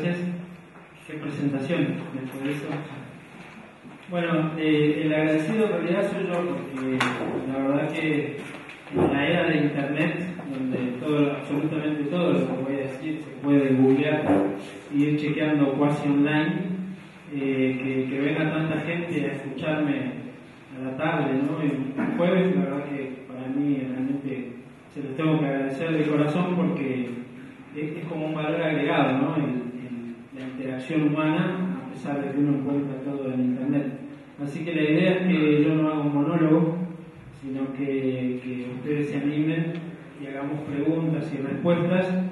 Gracias. Qué presentación, después de eso. Bueno, el agradecido en realidad soy yo, porque la verdad que en la era de internet, donde absolutamente todo lo que voy a decir se puede googlear y ir chequeando cuasi online, que venga tanta gente a escucharme a la tarde, ¿no? El jueves, la verdad que para mí realmente se los tengo que agradecer de corazón, porque es como un valor agregado, ¿no? La interacción humana, a pesar de que uno encuentra todo en internet. Así que la idea es que yo no haga un monólogo, sino que ustedes se animen y hagamos preguntas y respuestas.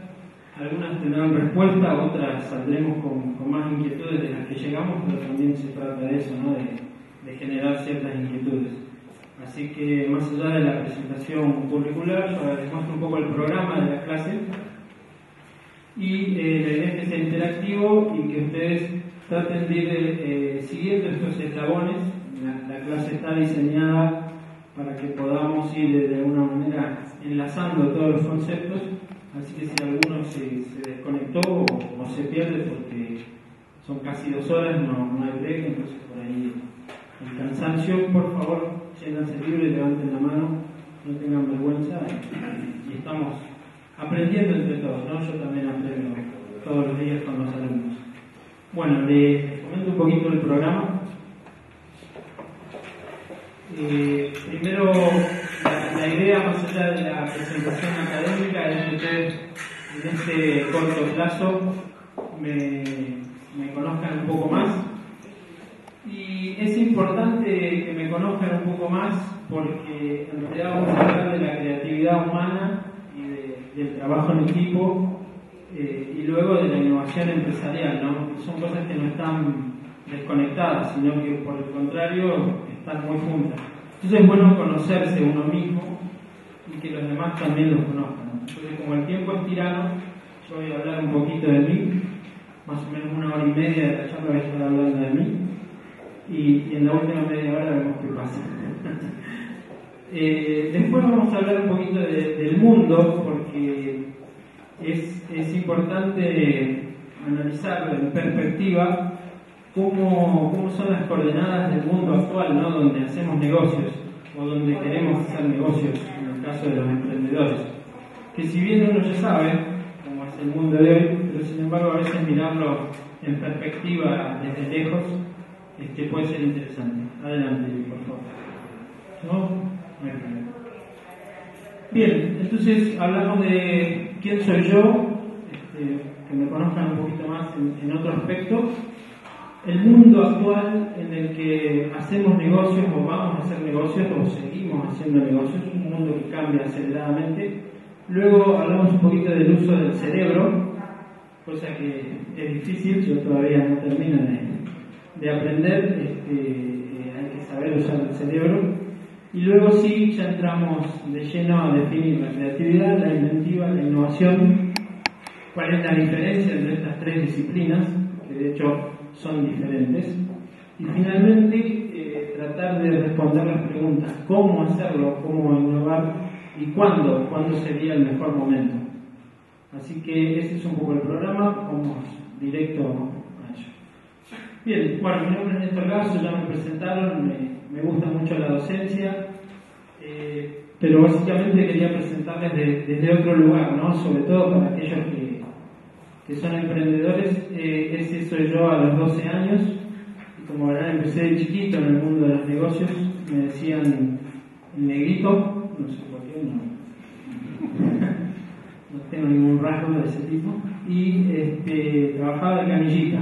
Algunas tendrán respuesta, otras saldremos con más inquietudes de las que llegamos, pero también se trata de eso, ¿no? De generar ciertas inquietudes. Así que más allá de la presentación curricular, yo les muestro un poco el programa de la clase. Y la idea es que sea interactivo y que ustedes traten de ir siguiendo estos eslabones. La clase está diseñada para que podamos ir de alguna manera enlazando todos los conceptos, así que si alguno se desconectó o se pierde, porque son casi 2 horas, no hay break, entonces por ahí el cansancio, por favor, siéntanse libres, levanten la mano, no tengan vergüenza, y estamos aprendiendo entre todos, ¿no? Yo también aprendo todos los días con los alumnos. Bueno, les comento un poquito el programa. Primero, la idea, más allá de la presentación académica, es que ustedes en este corto plazo me conozcan un poco más. Y es importante que me conozcan un poco más, porque en realidad vamos a hablar de la creatividad humana y del trabajo en equipo, y luego de la innovación empresarial, ¿no? Son cosas que no están desconectadas, sino que por el contrario están muy juntas. Entonces es bueno conocerse uno mismo y que los demás también los conozcan, ¿no? Entonces, como el tiempo es tirano, yo voy a hablar un poquito de mí, más o menos 1 hora y media de la charla voy a estar hablando de mí, y en la última media hora vemos qué pasa. Después vamos a hablar un poquito del mundo, porque es importante analizar en perspectiva cómo son las coordenadas del mundo actual, ¿no? Donde hacemos negocios o donde queremos hacer negocios, en el caso de los emprendedores. Que si bien uno ya sabe cómo es el mundo de hoy, pero sin embargo a veces mirarlo en perspectiva desde lejos puede ser interesante. Adelante, por favor. ¿No? No hay problema. Bien, entonces hablamos de quién soy yo, que me conozcan un poquito más en otro aspecto. El mundo actual en el que hacemos negocios o vamos a hacer negocios o seguimos haciendo negocios, un mundo que cambia aceleradamente. Luego hablamos un poquito del uso del cerebro, cosa que es difícil, yo todavía no termino de aprender, hay que saber usar el cerebro. Y luego sí, ya entramos de lleno a definir la creatividad, la inventiva, la innovación, cuál es la diferencia entre estas 3 disciplinas, que de hecho son diferentes, y finalmente tratar de responder las preguntas: cómo hacerlo, cómo innovar y cuándo sería el mejor momento. Así que ese es un poco el programa, vamos directo a ello. Bien, bueno, mi nombre es Néstor Garzo, ya me presentaron, me gusta mucho la docencia, pero básicamente quería presentarles desde otro lugar, ¿no? Sobre todo para aquellos que son emprendedores. Ese soy yo a los 12 años, y como verán empecé de chiquito en el mundo de los negocios, me decían negrito, no sé por qué, no tengo ningún rasgo de ese tipo, y trabajaba de canillita.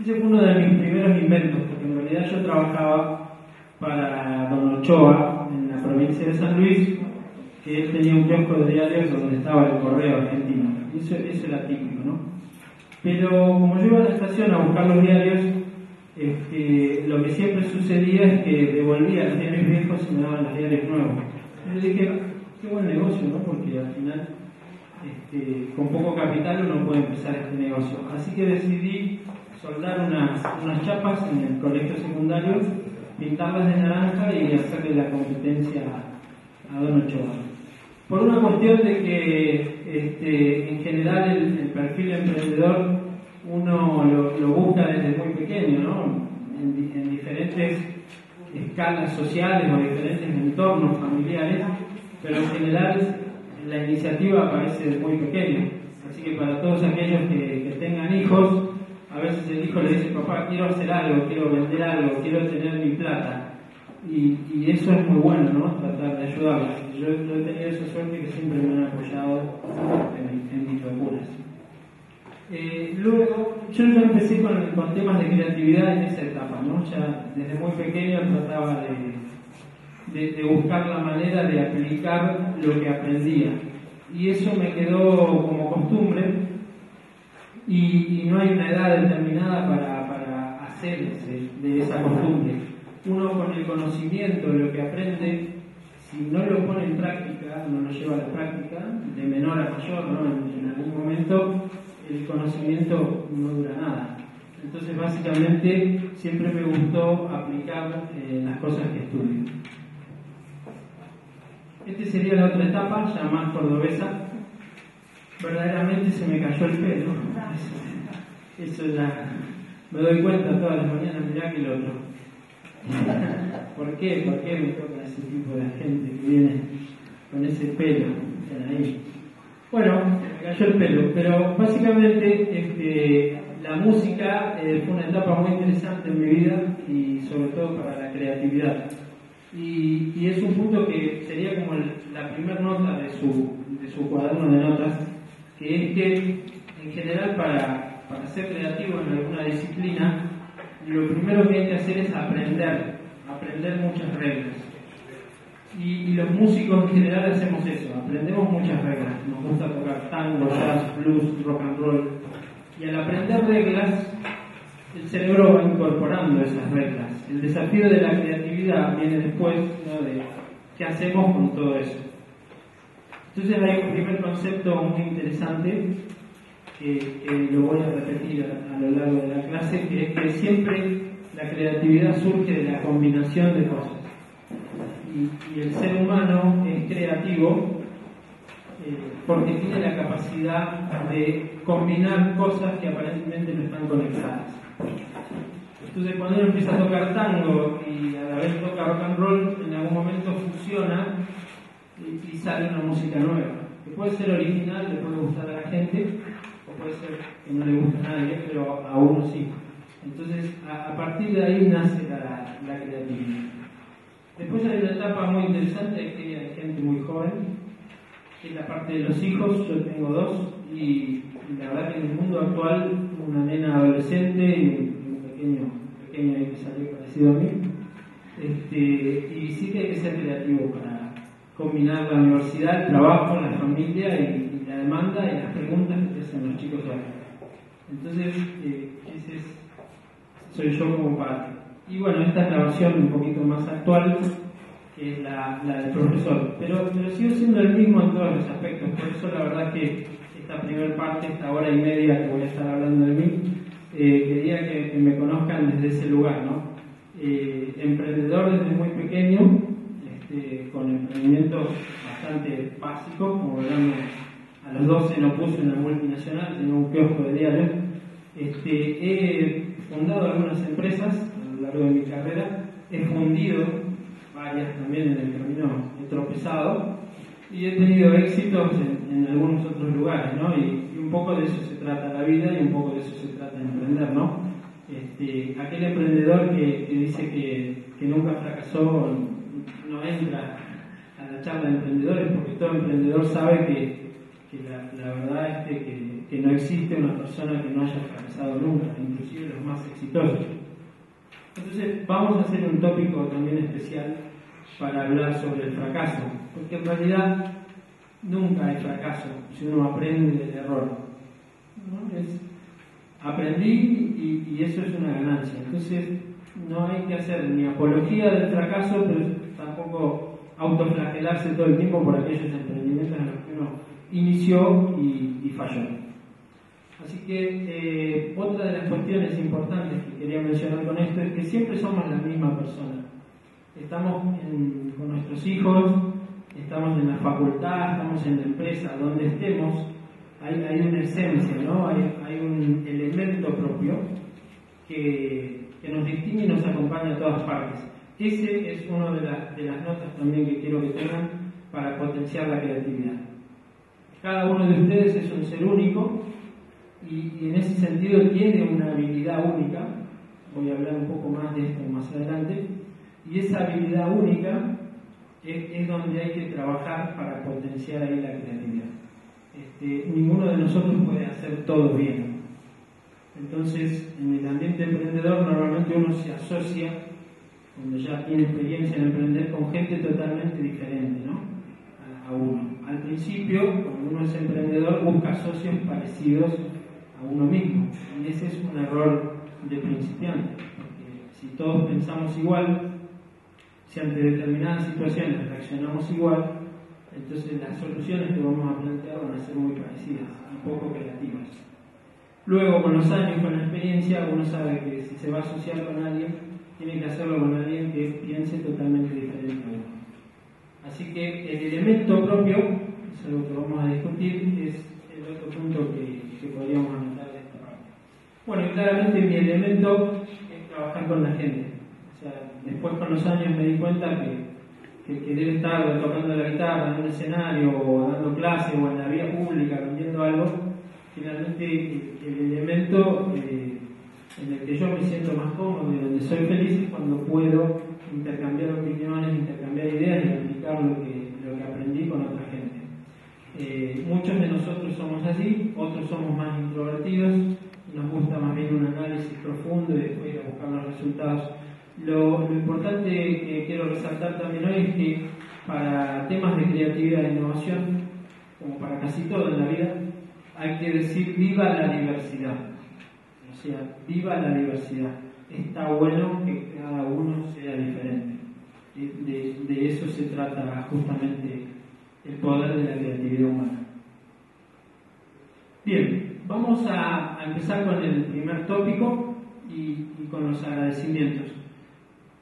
Ese fue uno de mis primeros inventos, porque en realidad yo trabajaba para Don Ochoa en la provincia de San Luis, que él tenía un kiosco de diarios donde estaba el correo argentino. Eso era típico, ¿no? Pero como yo iba a la estación a buscar los diarios, lo que siempre sucedía es que devolvía los diarios viejos y me daban los diarios nuevos. Yo dije, qué buen negocio, ¿no? Porque al final, con poco capital uno puede empezar este negocio. Así que decidí soldar unas chapas en el colegio secundario, pintarlas de naranja y hacerle la competencia a Don Ochoa. Por una cuestión de que en general el perfil emprendedor uno lo busca desde muy pequeño, ¿no? En diferentes escalas sociales o diferentes entornos familiares, pero en general la iniciativa aparece desde muy pequeño. Así que para todos aquellos que tengan hijos, a veces el hijo le dice: papá, quiero hacer algo, quiero vender algo, quiero tener mi plata. Y eso es muy bueno, ¿no? Tratar de ayudarlos. Yo he tenido esa suerte que siempre me han apoyado en mis locuras. Luego, yo ya empecé con temas de creatividad en esa etapa, ¿no? Ya desde muy pequeño trataba de buscar la manera de aplicar lo que aprendía. Y eso me quedó como costumbre, y no hay una edad determinada para hacer de esa costumbre. Uno con el conocimiento, lo que aprende, si no lo pone en práctica, no lo lleva a la práctica, de menor a mayor, ¿no? En algún momento el conocimiento no dura nada. Entonces, básicamente, siempre me gustó aplicar las cosas que estudio. Esta sería la otra etapa, ya más cordobesa. Verdaderamente se me cayó el pelo. Eso ya me doy cuenta todas las mañanas, mirá que el otro. ¿Por qué? ¿Por qué me toca ese tipo de gente que viene con ese pelo? Ahí. Bueno, me cayó el pelo, pero básicamente la música fue una etapa muy interesante en mi vida, y sobre todo para la creatividad. Y es un punto que sería como la primera nota de su cuaderno de notas, que es que en general para ser creativo en alguna disciplina, lo primero que hay que hacer es aprender muchas reglas. Y los músicos en general hacemos eso, aprendemos muchas reglas. Nos gusta tocar tango, jazz, blues, rock and roll. Y al aprender reglas, el cerebro va incorporando esas reglas. El desafío de la creatividad viene después, ¿no? De qué hacemos con todo eso. Entonces hay un primer concepto muy interesante que lo voy a repetir a lo largo de la clase, que es que siempre la creatividad surge de la combinación de cosas. Y el ser humano es creativo porque tiene la capacidad de combinar cosas que aparentemente no están conectadas. Entonces, cuando uno empieza a tocar tango y a la vez toca rock and roll, en algún momento fusiona y sale una música nueva, que puede ser original, le puede gustar a la gente, o puede ser que no le guste a nadie, pero a uno sí. Entonces, a partir de ahí nace la creatividad. Después hay una etapa muy interesante que hay gente muy joven, que es la parte de los hijos. Yo tengo dos, y la verdad que en el mundo actual, una nena adolescente y un pequeño que salió parecido a mí, y sí que hay que ser creativo para combinar la universidad, el trabajo, la familia y la demanda y las preguntas que te hacen los chicos de acá. Entonces, ese soy yo como padre. Y bueno, esta es la versión un poquito más actual, que es la del profesor. Pero sigo siendo el mismo en todos los aspectos. Por eso la verdad que esta primera parte, esta hora y media que voy a estar hablando de mí, quería que me conozcan desde ese lugar, ¿no? Emprendedor desde muy pequeño, con emprendimientos bastante básicos, como verán, a los 12 no puse una multinacional, tenía un kiosco de diarios. He fundado algunas empresas a lo largo de mi carrera, he fundido varias también en el camino, he tropezado y he tenido éxitos en algunos otros lugares, ¿no? Y un poco de eso se trata la vida, y un poco de eso se trata emprender, ¿no? Aquel emprendedor que dice que nunca fracasó no entra a la charla de emprendedores, porque todo emprendedor sabe que la verdad es que no existe una persona que no haya fracasado nunca, inclusive los más exitosos. Entonces vamos a hacer un tópico también especial para hablar sobre el fracaso, porque en realidad nunca hay fracaso si uno aprende del error, ¿no? Aprendí y eso es una ganancia. Entonces no hay que hacer ni apología del fracaso, pero tampoco autoflagelarse todo el tiempo por aquellos emprendimientos en los que uno inició y falló. Así que otra de las cuestiones importantes que quería mencionar con esto es que siempre somos la misma persona. Estamos con nuestros hijos, estamos en la facultad, estamos en la empresa, donde estemos, hay una esencia, ¿no? Hay un elemento propio que nos distingue y nos acompaña a todas partes. Ese es una de las notas también que quiero que tengan para potenciar la creatividad. Cada uno de ustedes es un ser único y en ese sentido tiene una habilidad única. Voy a hablar un poco más de esto más adelante. Y esa habilidad única es donde hay que trabajar para potenciar ahí la creatividad. Ninguno de nosotros puede hacer todo bien. Entonces, en el ambiente emprendedor normalmente uno se asocia, cuando ya tiene experiencia en emprender, con gente totalmente diferente, ¿no? A uno. Al principio, cuando uno es emprendedor, busca socios parecidos a uno mismo. Y ese es un error de principiante. Porque si todos pensamos igual, si ante determinadas situaciones reaccionamos igual, entonces las soluciones que vamos a plantear van a ser muy parecidas, un poco creativas. Luego, con los años, con la experiencia, uno sabe que si se va a asociar con alguien, tiene que hacerlo con alguien que piense totalmente diferente a uno. Así que el elemento propio, es algo que vamos a discutir, es el otro punto que podríamos anotar de esta parte. Bueno, y claramente mi elemento es trabajar con la gente. O sea, después con los años me di cuenta que querer estar tocando la guitarra en un escenario o dando clase o en la vía pública vendiendo algo, finalmente el elemento en el que yo me siento más cómodo y donde soy feliz es cuando puedo intercambiar opiniones, intercambiar ideas y aplicar lo que aprendí con otra gente. Muchos de nosotros somos así, otros somos más introvertidos y nos gusta más bien un análisis profundo y después ir a buscar los resultados. Lo importante que quiero resaltar también hoy es que para temas de creatividad e innovación, como para casi todo en la vida, hay que decir viva la diversidad. O sea, viva la diversidad. Está bueno que cada uno sea diferente. De eso se trata justamente el poder de la creatividad humana. Bien, vamos a empezar con el primer tópico y con los agradecimientos.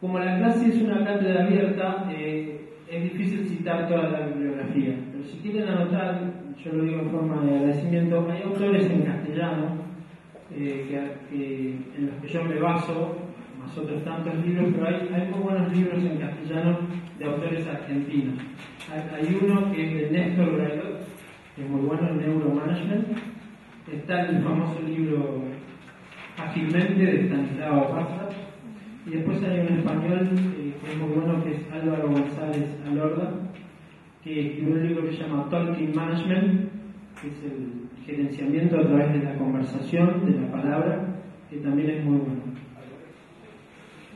Como la clase es una cátedra abierta, es difícil citar toda la bibliografía, pero si quieren anotar, yo lo digo en forma de agradecimiento, hay autores en castellano en los que yo me baso, más otros tantos libros, pero hay muy buenos libros en castellano de autores argentinos. Hay uno que es de Néstor Braidot, que es muy bueno, el Neuromanagement. Está el famoso libro Ágilmente de Stanislao Pazza. Y después hay un español que es muy bueno, que es Álvaro González Alorda, que escribió un libro que se llama Talking Management, que es el gerenciamiento a través de la conversación, de la palabra, que también es muy bueno.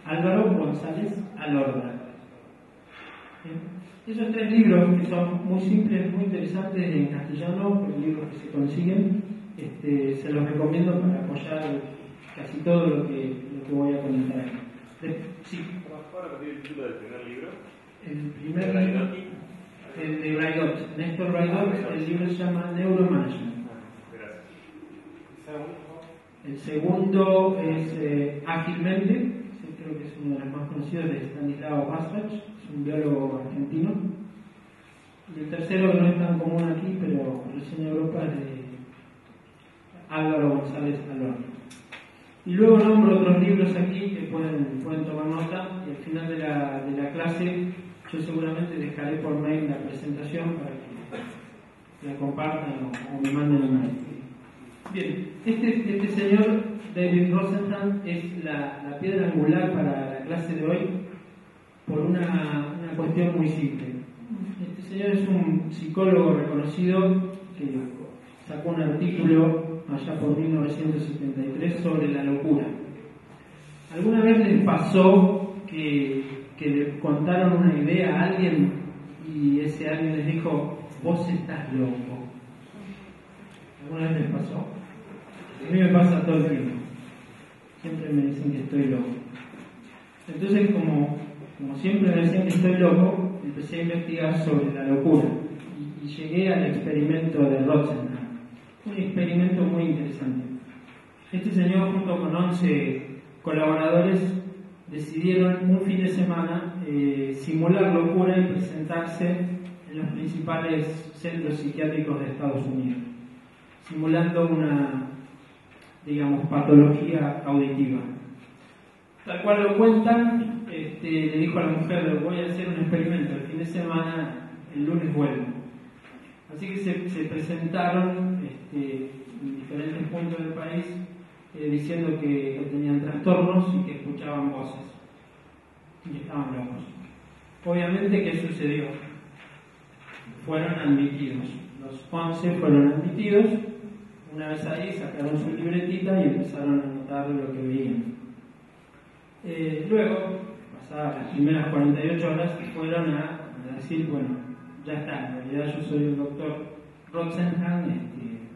Álvaro González Alorda. Esos tres libros, que son muy simples, muy interesantes en castellano, libros que se consiguen, se los recomiendo para apoyar casi todo lo que voy a comentar aquí. Sí. ¿Puedo repetir el título del primer libro? El primer libro, el de Braidot, Néstor Braidot, el libro se llama Neuromanagement. Gracias. El segundo es Ágilmente, creo que es uno de los más conocidos, de Stanislao Pazza, es un biólogo argentino. Y el tercero, que no es tan común aquí, pero recién en Europa, es de Álvaro González Alorda. Y luego nombro otros libros aquí que pueden tomar nota, y al final de la clase yo seguramente dejaré por mail la presentación para que la compartan o me manden un mail. Bien, este señor David Rosenthal es la piedra angular para la clase de hoy por una cuestión muy simple. Este señor es un psicólogo reconocido que sacó un artículo allá por 1973 sobre la locura. ¿Alguna vez les pasó que le contaron una idea a alguien y ese alguien les dijo, vos estás loco? ¿Alguna vez les pasó? A mí me pasa todo el tiempo. Siempre me dicen que estoy loco. Entonces, como siempre me decían que estoy loco, empecé a investigar sobre la locura y llegué al experimento de Rosenthal. Un experimento muy interesante. Este señor, junto con 11 colaboradores, decidieron un fin de semana simular locura y presentarse en los principales centros psiquiátricos de Estados Unidos. simulando una, digamos, patología auditiva. Tal cual lo cuentan, le dijo a la mujer: voy a hacer un experimento, el fin de semana, el lunes vuelvo. Así que se presentaron en diferentes puntos del país diciendo que tenían trastornos y que escuchaban voces y estaban locos. Obviamente, ¿qué sucedió? Fueron admitidos. Los 11 fueron admitidos. Una vez ahí sacaron su libretita y empezaron a anotar lo que veían. Luego, pasadas las primeras 48 horas, fueron a decir: bueno, ya está, en realidad yo soy el doctor Rotzenham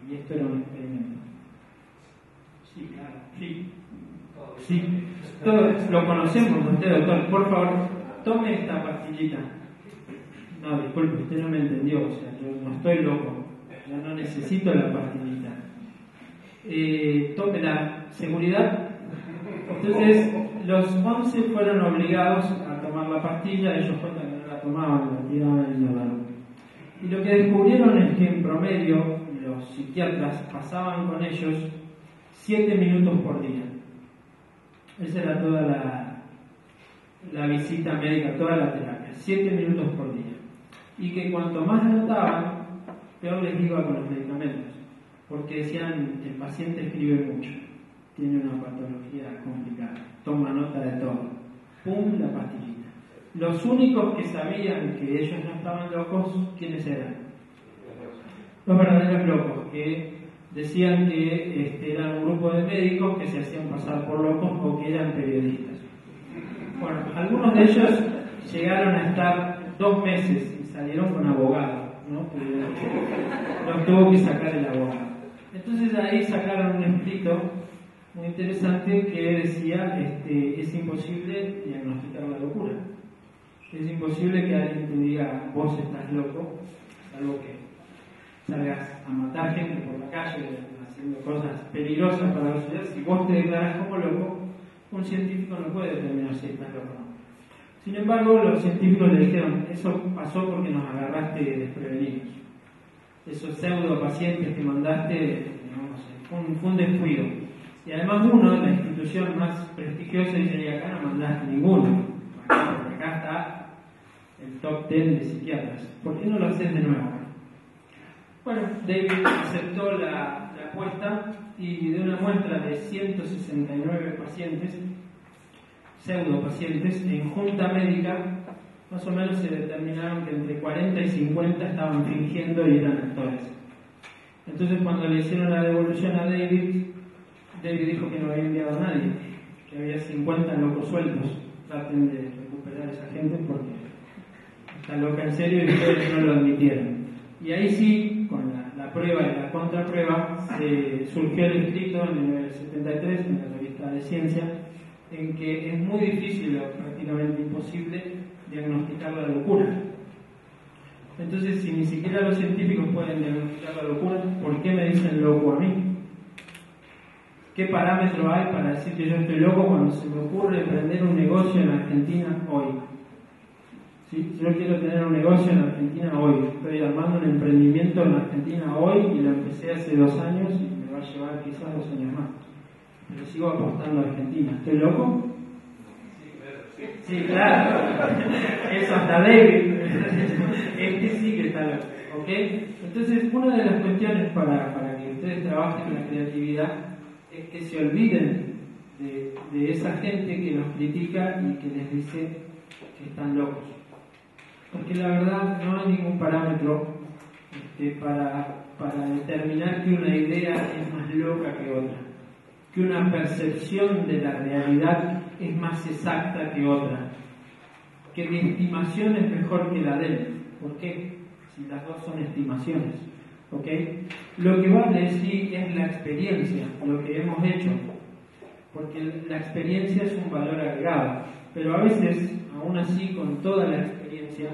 y esto era un experimento. Sí, claro, sí. Sí, todos lo conocemos, usted, doctor. Por favor, tome esta pastillita. No, disculpe, usted no me entendió, o sea, yo no estoy loco, yo no necesito la pastillita. Tome la seguridad. Entonces, los 11 fueron obligados a tomar la pastilla. Ellos cuentan que no la tomaban, la tiraban en el inodoro. Y lo que descubrieron es que en promedio los psiquiatras pasaban con ellos 7 minutos por día. Esa era toda la visita médica, toda la terapia, 7 minutos por día. Y que cuanto más anotaban, peor les iba con los medicamentos, porque decían: el paciente escribe mucho, tiene una patología complicada, toma nota de todo. ¡Pum! La pastillita. Los únicos que sabían que ellos no estaban locos, ¿quiénes eran? Los verdaderos locos, que decían que eran un grupo de médicos que se hacían pasar por locos o que eran periodistas. Bueno, algunos de ellos llegaron a estar 2 meses y salieron con abogado, ¿no? Los tuvo que sacar el abogado. Entonces ahí sacaron un escrito muy interesante que decía: es imposible diagnosticar la locura. Es imposible que alguien te diga: vos estás loco, salvo que salgas a matar gente por la calle haciendo cosas peligrosas para la sociedad. Si vos te declaras como loco, un científico no puede determinar si estás loco o no. Sin embargo, los científicos le dijeron: eso pasó porque nos agarraste desprevenidos. Esos pseudo pacientes que mandaste, digamos, fue un descuido. Y además uno de la institución más prestigiosa dice: y acá no mandaste ninguno. Acá está el top 10 de psiquiatras. ¿Por qué no lo haces de nuevo? Bueno, David aceptó la apuesta y de una muestra de 169 pacientes, pseudopacientes, en junta médica, más o menos se determinaron que entre 40 y 50 estaban fingiendo y eran actores. Entonces, cuando le hicieron la devolución a David dijo que no había enviado a nadie, que había 50 locos sueltos. Traten de recuperar a esa gente porque está loca en serio y ustedes no lo admitieron. Y ahí sí, con la prueba y la contraprueba, surgió el escrito en el 73 en la revista de Ciencia, en que es muy difícil o prácticamente imposible diagnosticar la locura. Entonces, si ni siquiera los científicos pueden diagnosticar la locura, ¿por qué me dicen loco a mí? ¿Qué parámetro hay para decir que yo estoy loco cuando se me ocurre emprender un negocio en Argentina hoy? ¿Sí? Yo quiero tener un negocio en Argentina hoy. Estoy armando un emprendimiento en Argentina hoy y lo empecé hace 2 años y me va a llevar quizás 2 años más. Pero sigo apostando a Argentina. ¿Estoy loco? Sí, claro. Eso hasta David. Sí que está loco. ¿Ok? Entonces, una de las cuestiones para que ustedes trabajen la creatividad es que se olviden de esa gente que los critica y que les dice que están locos. Porque la verdad no hay ningún parámetro para determinar que una idea es más loca que otra, que una percepción de la realidad es más exacta que otra, que mi estimación es mejor que la de él. ¿Por qué? Si las dos son estimaciones. ¿Ok? Lo que vale sí es la experiencia, lo que hemos hecho, porque la experiencia es un valor agregado, pero a veces, aún así, con toda la experiencia,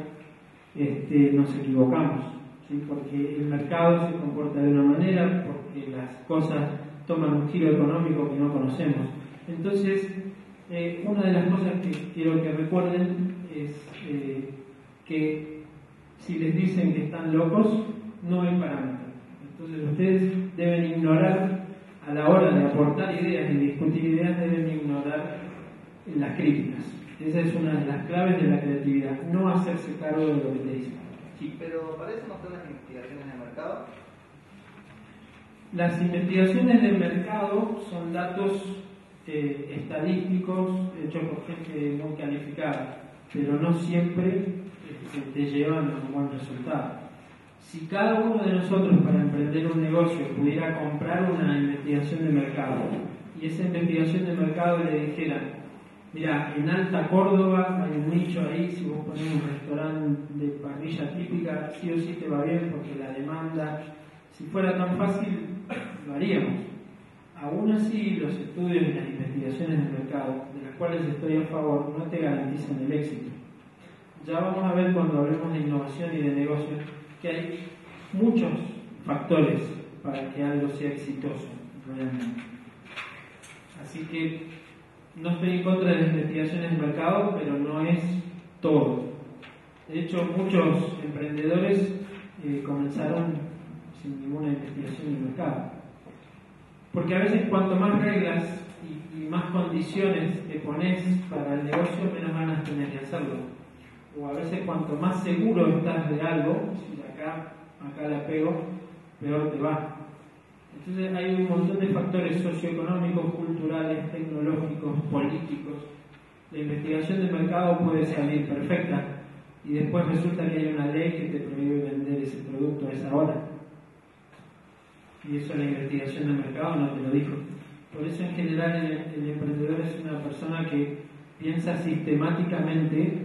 nos equivocamos, ¿sí? Porque el mercado se comporta de una manera, porque las cosas toman un giro económico que no conocemos. Entonces, una de las cosas que quiero que recuerden es que si les dicen que están locos, no hay parámetro. Entonces ustedes deben ignorar, a la hora de aportar ideas y discutir ideas, deben ignorar las críticas. Esa es una de las claves de la creatividad, no hacerse cargo de lo que te dicen. Sí. Pero para eso no están las investigaciones de mercado. Las investigaciones del mercado son datos estadísticos hechos por gente muy calificada, pero no siempre te llevan a un buen resultado. Si cada uno de nosotros para emprender un negocio pudiera comprar una investigación de mercado y esa investigación de mercado le dijera, mira, en Alta Córdoba hay un nicho ahí, si vos ponés un restaurante de parrilla típica, sí o sí te va bien porque la demanda, si fuera tan fácil, lo haríamos. Aún así, los estudios y las investigaciones de mercado, de las cuales estoy a favor, no te garantizan el éxito. Ya vamos a ver cuando hablemos de innovación y de negocios que hay muchos factores para que algo sea exitoso realmente. Así que no estoy en contra de las investigaciones de mercado, pero no es todo. De hecho, muchos emprendedores comenzaron sin ninguna investigación de mercado. Porque a veces cuanto más reglas y más condiciones te pones para el negocio, menos ganas tenés de hacerlo. O a veces cuanto más seguro estás de algo, si acá la pego, peor te va. Entonces hay un montón de factores socioeconómicos, culturales, tecnológicos, políticos. La investigación de mercado puede salir perfecta y después resulta que hay una ley que te prohíbe vender ese producto a esa hora. Y eso la investigación de mercado no te lo dijo. Por eso en general el emprendedor es una persona que piensa sistemáticamente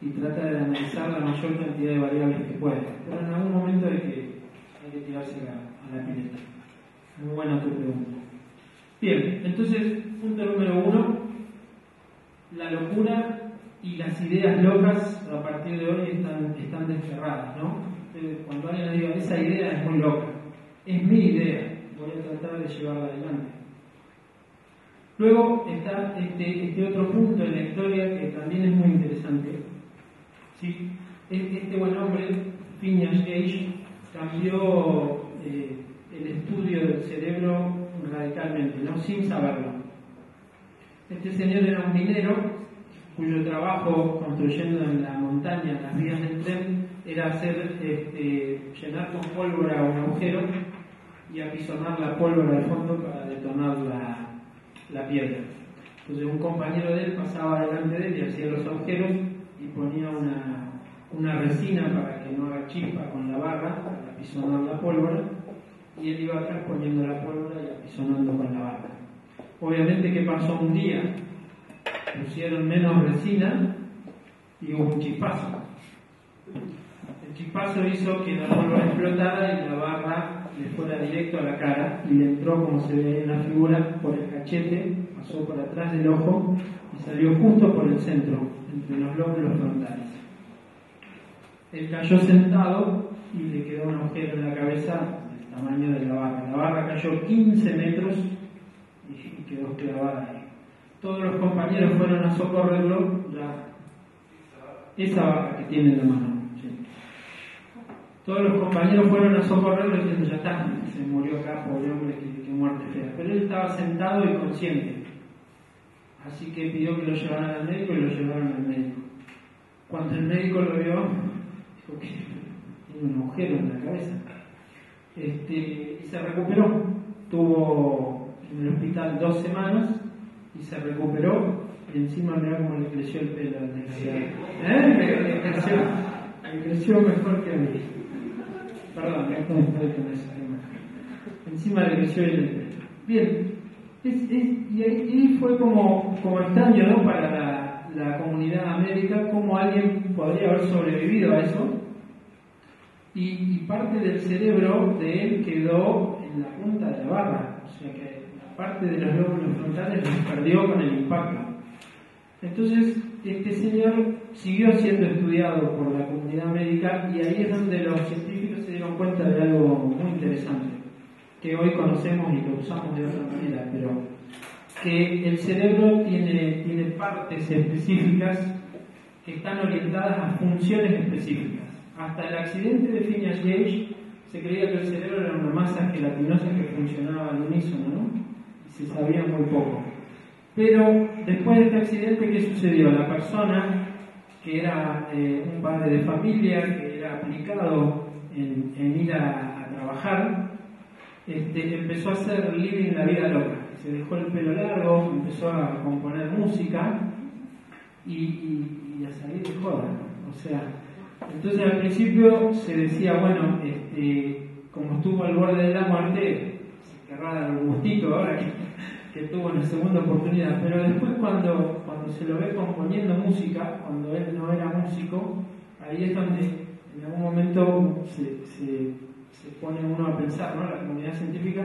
y trata de analizar la mayor cantidad de variables que puede. Pero en algún momento hay que tirarse a la pileta. Muy buena tu pregunta. Bien, entonces, punto número 1, la locura y las ideas locas a partir de hoy están desterradas, ¿no? Cuando alguien diga, esa idea es muy loca, es mi idea, voy a tratar de llevarla adelante. Luego está este otro punto en la historia que también es muy interesante. ¿Sí? Este buen hombre, Phineas Gage, cambió el estudio del cerebro radicalmente, ¿no? Sin saberlo. Este señor era un minero cuyo trabajo construyendo en la montaña las vías del tren era llenar con pólvora un agujero y apisonar la pólvora al fondo para detonar la piedra. Entonces un compañero de él pasaba delante de él y hacía los agujeros y ponía una resina para que no haga chispa con la barra para apisonar la pólvora, y él iba atrás poniendo la pólvora y apisonando con la barra. Obviamente que pasó un día, pusieron menos resina y hubo un chispazo. El chispazo hizo que la pólvora explotara y la barra le fuera directo a la cara y le entró, como se ve en la figura, por el cachete, pasó por atrás del ojo y salió justo por el centro, entre los lóbulos frontales. Él cayó sentado y le quedó un agujero en la cabeza del tamaño de la barra. La barra cayó 15 metros y quedó clavada ahí. Todos los compañeros fueron a socorrerlo, esa barra que tiene en la mano. ¿Sí? Todos los compañeros fueron a socorrerlo diciendo, ya está, se murió acá, pobre hombre, qué muerte fea. Pero él estaba sentado y consciente. Así que pidió que lo llevaran al médico y lo llevaron al médico. Cuando el médico lo vio, dijo que tiene un agujero en la cabeza. Y se recuperó. Estuvo en el hospital 2 semanas y se recuperó. Y encima mirá cómo le creció el pelo al desgraciado. Le creció mejor que a mí. Perdón, me confundí con ese tema. Encima le creció el pelo. Bien. Y ahí fue como extraño, ¿no? Para la comunidad américa, cómo alguien podría haber sobrevivido a eso. Y parte del cerebro de él quedó en la punta de la barra, o sea que la parte de los lóbulos frontales los perdió con el impacto. Entonces, este señor siguió siendo estudiado por la comunidad médica y ahí es donde los científicos se dieron cuenta de algo muy interesante, que hoy conocemos y lo usamos de otra manera, pero que el cerebro tiene partes específicas que están orientadas a funciones específicas. Hasta el accidente de Phineas Gage se creía que el cerebro era una masa gelatinosa que funcionaba al unísono, ¿no? Y se sabía muy poco. Pero después de este accidente, ¿qué sucedió? La persona que era un padre de familia, que era aplicado en ir a trabajar, empezó a hacer living la vida loca. Se dejó el pelo largo, empezó a componer música y a salir de joda. O sea, entonces al principio se decía, bueno, como estuvo al borde de la muerte, se querrá dar un gustito ahora que tuvo una segunda oportunidad. Pero después cuando se lo ve componiendo música, cuando él no era músico, ahí es donde en algún momento se pone uno a pensar, ¿no? La comunidad científica,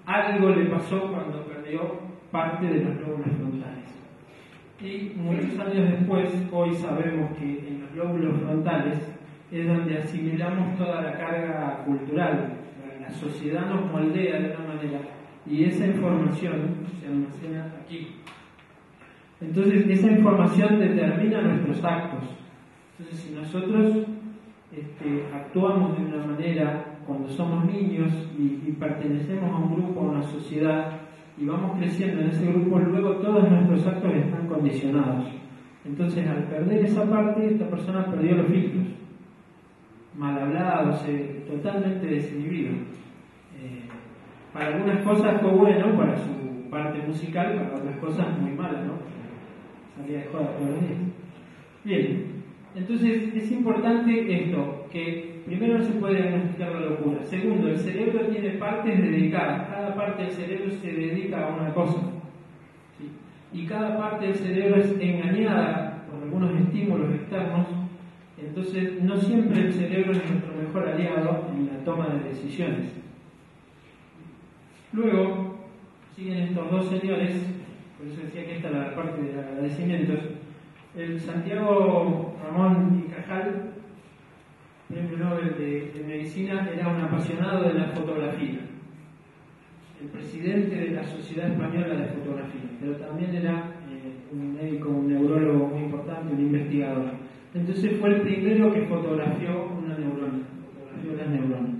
algo le pasó cuando perdió parte de los lóbulos frontales. Y muchos años después, hoy sabemos que en los lóbulos frontales es donde asimilamos toda la carga cultural. La sociedad nos moldea de una manera y esa información se almacena aquí. Entonces, esa información determina nuestros actos. Entonces, si nosotros actuamos de una manera cuando somos niños y pertenecemos a un grupo, a una sociedad, y vamos creciendo en ese grupo, luego todos nuestros actos están condicionados. Entonces, al perder esa parte, esta persona perdió los filtros. Mal hablado, totalmente desinhibido. Para algunas cosas fue bueno, para su parte musical, para otras cosas muy malas, ¿no? Salía de joda todos los días. Bien, entonces es importante esto, que primero no se puede diagnosticar la locura. Segundo, el cerebro tiene partes dedicadas. Cada parte del cerebro se dedica a una cosa. ¿Sí? Y cada parte del cerebro es engañada por algunos estímulos externos. Entonces, no siempre el cerebro es nuestro mejor aliado en la toma de decisiones. Luego, siguen estos dos señores, por eso decía que esta es la parte de agradecimientos. El Santiago Ramón y Cajal, Premio Nobel de Medicina, era un apasionado de la fotografía. El presidente de la Sociedad Española de Fotografía, pero también era un médico, un neurólogo muy importante, un investigador. Entonces fue el primero que fotografió una neurona, fotografió las neuronas.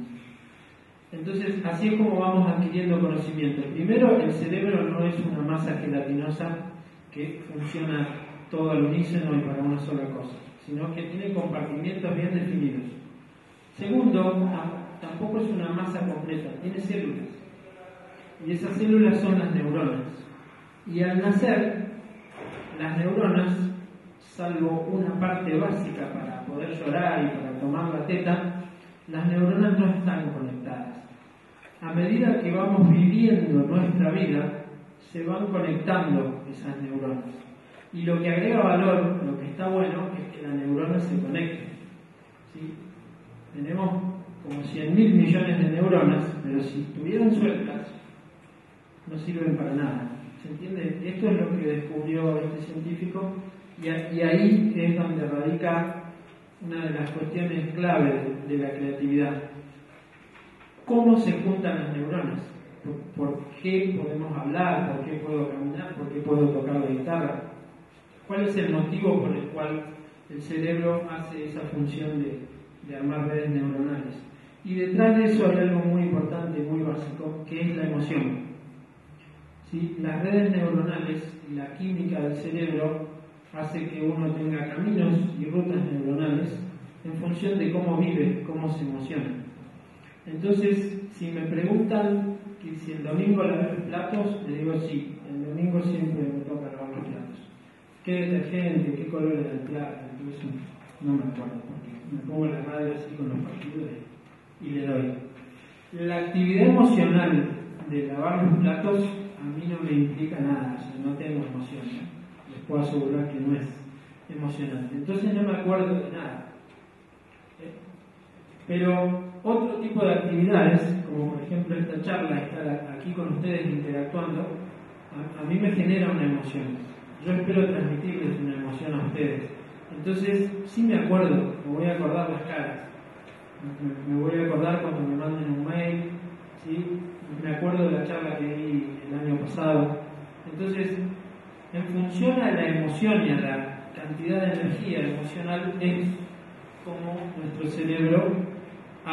Entonces, así es como vamos adquiriendo conocimiento. Primero, el cerebro no es una masa gelatinosa que funciona todo al unísono y para una sola cosa, sino que tiene compartimientos bien definidos. Segundo, tampoco es una masa completa, tiene células. Y esas células son las neuronas. Y al nacer, las neuronas, salvo una parte básica para poder llorar y para tomar la teta, las neuronas no están conectadas. A medida que vamos viviendo nuestra vida, se van conectando esas neuronas. Y lo que agrega valor, lo que está bueno, es que las neuronas se conecten. ¿Sí? Tenemos como 100.000 millones de neuronas, pero si estuvieran sueltas, no sirven para nada. ¿Se entiende? Esto es lo que descubrió este científico y ahí es donde radica una de las cuestiones clave de la creatividad. ¿Cómo se juntan las neuronas? ¿Por qué podemos hablar? ¿Por qué puedo caminar? ¿Por qué puedo tocar la guitarra? ¿Cuál es el motivo por el cual el cerebro hace esa función de armar redes neuronales? Y detrás de eso hay algo muy importante, muy básico, que es la emoción. ¿Sí? Las redes neuronales y la química del cerebro hace que uno tenga caminos y rutas neuronales en función de cómo vive, cómo se emociona. Entonces, si me preguntan que si el domingo lavo los platos, le digo sí, el domingo siempre me toca lavar los platos. ¿Qué detergente? ¿Qué color era el plato? Entonces, no me acuerdo, porque me pongo la radio así con los partidos y le doy. La actividad emocional de lavar los platos a mí no me implica nada, o sea, no tengo emoción, ¿no? Les puedo asegurar que no es emocionante. Entonces no me acuerdo de nada. Pero otro tipo de actividades, como por ejemplo esta charla, estar aquí con ustedes interactuando, a mí me genera una emoción. Yo espero transmitirles una emoción a ustedes. Entonces, sí me acuerdo, me voy a acordar las caras. Me voy a acordar cuando me manden un mail, ¿sí? Me acuerdo de la charla que di el año pasado. Entonces, en función a la emoción y a la cantidad de energía emocional, es como nuestro cerebro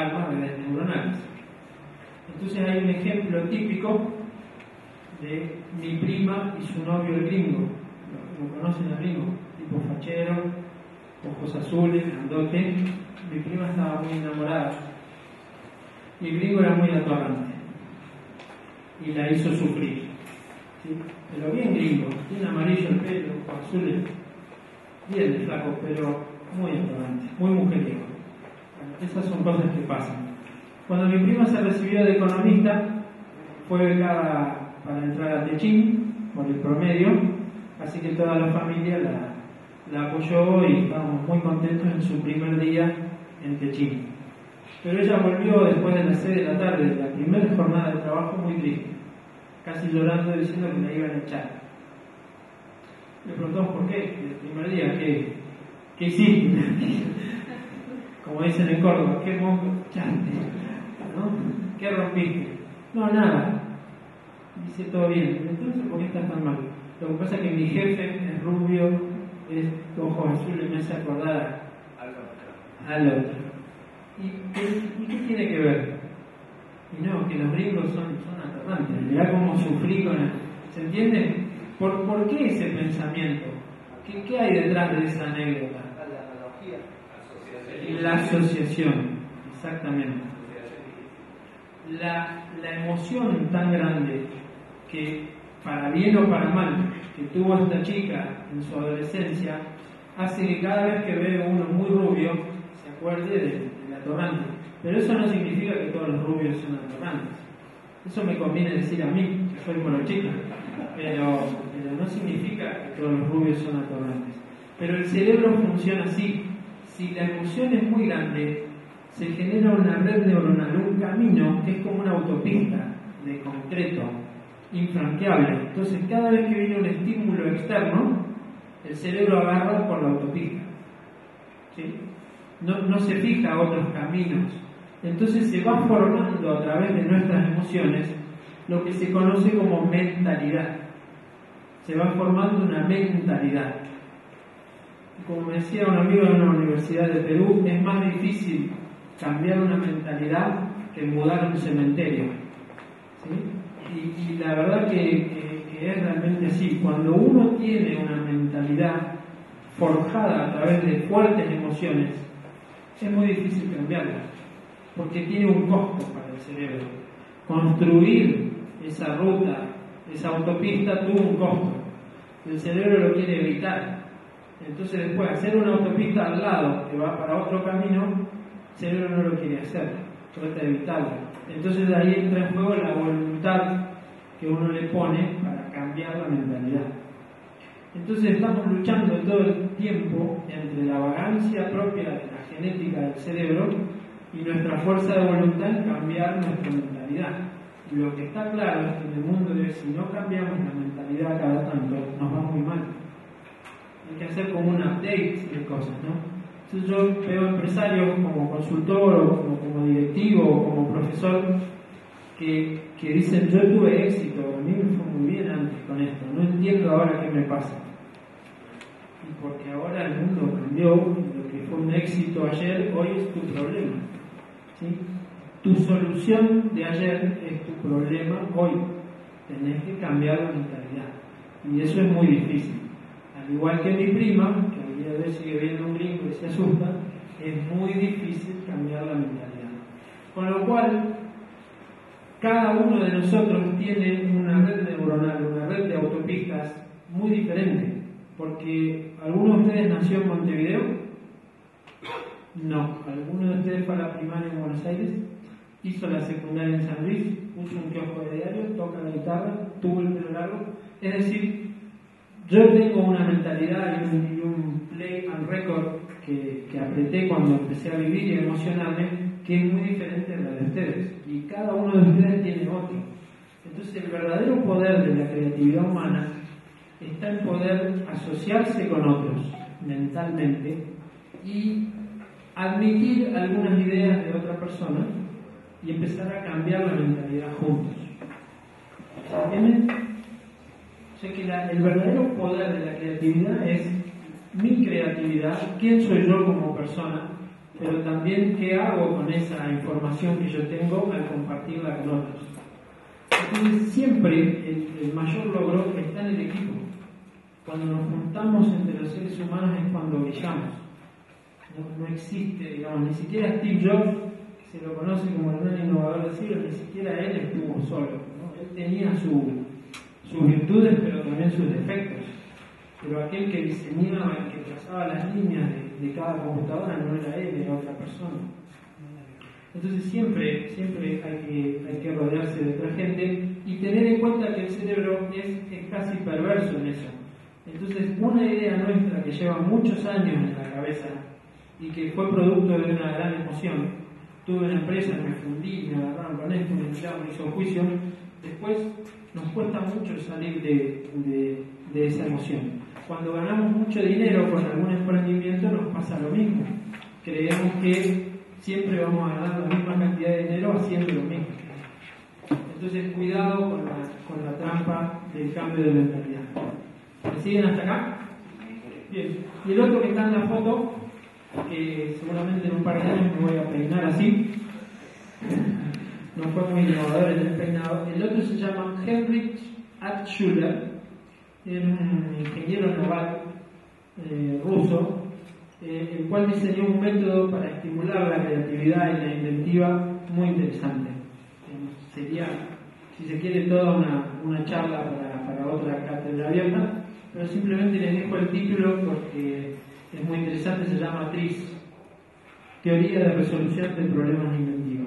redes neuronales. Entonces hay un ejemplo típico de mi prima y su novio el gringo. ¿Lo conocen al gringo? Tipo fachero, ojos azules, grandote. Mi prima estaba muy enamorada y el gringo era muy atorrante y la hizo sufrir, ¿sí? Pero bien gringo, tiene amarillo el pelo, ojos azules, bien de flaco, pero muy atorrante, muy mujeriego. Bueno, esas son cosas que pasan. Cuando mi prima se recibió de economista, fue becada para entrar a Techín por el promedio, así que toda la familia la apoyó y estábamos muy contentos en su primer día en Techín. Pero ella volvió después de las 6 de la tarde, de la primera jornada de trabajo, muy triste, casi llorando, diciendo que la iban a echar. Le preguntamos por qué, el primer día, ¿qué hiciste? Como dicen en Córdoba, ¿qué mongo echaste? ¿No? ¿Qué rompiste? No, nada. Dice, todo bien. Entonces, ¿por qué estás tan mal? Lo que pasa es que mi jefe es rubio, es ojos azules, me hace acordar al otro. ¿Y qué tiene que ver? Y no, que los gringos son aterrantes. Mirá cómo sufrí con él. ¿Se entiende? ¿Por qué ese pensamiento? ¿Qué hay detrás de esa anécdota? La asociación, exactamente. La emoción tan grande que, para bien o para mal, que tuvo esta chica en su adolescencia, hace que cada vez que ve uno muy rubio se acuerde del atorrante. Pero eso no significa que todos los rubios son atorrantes. Eso me conviene decir a mí, que soy morochica, pero no significa que todos los rubios son atorrantes. Pero el cerebro funciona así. Si la emoción es muy grande, se genera una red neuronal, un camino que es como una autopista de concreto, infranqueable. Entonces, cada vez que viene un estímulo externo, el cerebro agarra por la autopista, ¿sí? No se fija a otros caminos. Entonces se va formando a través de nuestras emociones lo que se conoce como mentalidad. Se va formando una mentalidad. Como me decía un amigo en una universidad de Perú, es más difícil cambiar una mentalidad que mudar un cementerio, ¿sí? Y la verdad que es realmente así. Cuando uno tiene una mentalidad forjada a través de fuertes emociones, es muy difícil cambiarla, porque tiene un costo para el cerebro. Construir esa ruta, esa autopista, tuvo un costo. El cerebro lo quiere evitar. Entonces después hacer una autopista al lado que va para otro camino, el cerebro no lo quiere hacer, trata de evitarlo. Entonces ahí entra en juego la voluntad que uno le pone para cambiar la mentalidad. Entonces estamos luchando todo el tiempo entre la vagancia propia de la genética del cerebro y nuestra fuerza de voluntad en cambiar nuestra mentalidad. Lo que está claro es que en el mundo de hoy, si no cambiamos la mentalidad cada tanto, nos va muy mal. Hay que hacer como un update de cosas, ¿no? Entonces yo veo empresarios como consultor o como directivo o como profesor que dicen, yo tuve éxito, a mí me fue muy bien antes con esto, no entiendo ahora qué me pasa. Y porque ahora el mundo cambió, lo que fue un éxito ayer, hoy es tu problema, ¿sí? Tu solución de ayer es tu problema hoy. Tenés que cambiar la mentalidad. Y eso es muy difícil. Al igual que mi prima, que al día de hoy sigue viendo un gringo y se asusta, es muy difícil cambiar la mentalidad. Con lo cual, cada uno de nosotros tiene una red neuronal, una red de autopistas muy diferente. Porque ¿alguno de ustedes nació en Montevideo? No. ¿Alguno de ustedes fue a la primaria en Buenos Aires? Hizo la secundaria en San Luis, puso un kiosco de diario, toca la guitarra, tuvo el pelo largo. Es decir, yo tengo una mentalidad y un play and record que apreté cuando empecé a vivir y a emocionarme, que es muy diferente a la de ustedes. Y cada uno de ustedes tiene otro. Entonces el verdadero poder de la creatividad humana está en poder asociarse con otros mentalmente y admitir algunas ideas de otra persona y empezar a cambiar la mentalidad juntos. ¿Se entienden? O sea que el verdadero poder de la creatividad es mi creatividad, quién soy yo como persona, pero también qué hago con esa información que yo tengo al compartirla con otros. Entonces siempre el mayor logro está en el equipo. Cuando nos juntamos entre los seres humanos es cuando brillamos. No existe, digamos, ni siquiera Steve Jobs, que se lo conoce como el gran innovador del siglo, ni siquiera él estuvo solo, ¿no? Él tenía sus virtudes, pero también sus defectos. Pero aquel que diseñaba, el que trazaba las líneas de cada computadora no era él, era otra persona. Entonces siempre hay que rodearse de otra gente y tener en cuenta que el cerebro es casi perverso en eso. Entonces una idea nuestra que lleva muchos años en la cabeza y que fue producto de una gran emoción, tuve una empresa, me fundí, me agarraron con esto, me tiraron, me hizo juicio, después nos cuesta mucho salir de esa emoción. Cuando ganamos mucho dinero con algún emprendimiento nos pasa lo mismo. Creemos que siempre vamos a ganar la misma cantidad de dinero haciendo lo mismo. Entonces cuidado con la trampa del cambio de mentalidad. ¿Me siguen hasta acá? Bien. Y el otro que está en la foto, que seguramente en un par de años me voy a peinar así, no fue muy innovador en el peinado. El otro se llama Heinrich Altschuler, era un ingeniero naval ruso, el cual diseñó un método para estimular la creatividad y la inventiva muy interesante. Sería, si se quiere, toda una charla para otra cátedra abierta, pero simplemente les dejo el título porque es muy interesante, se llama TRIZ, Teoría de Resolución de Problemas de Inventiva.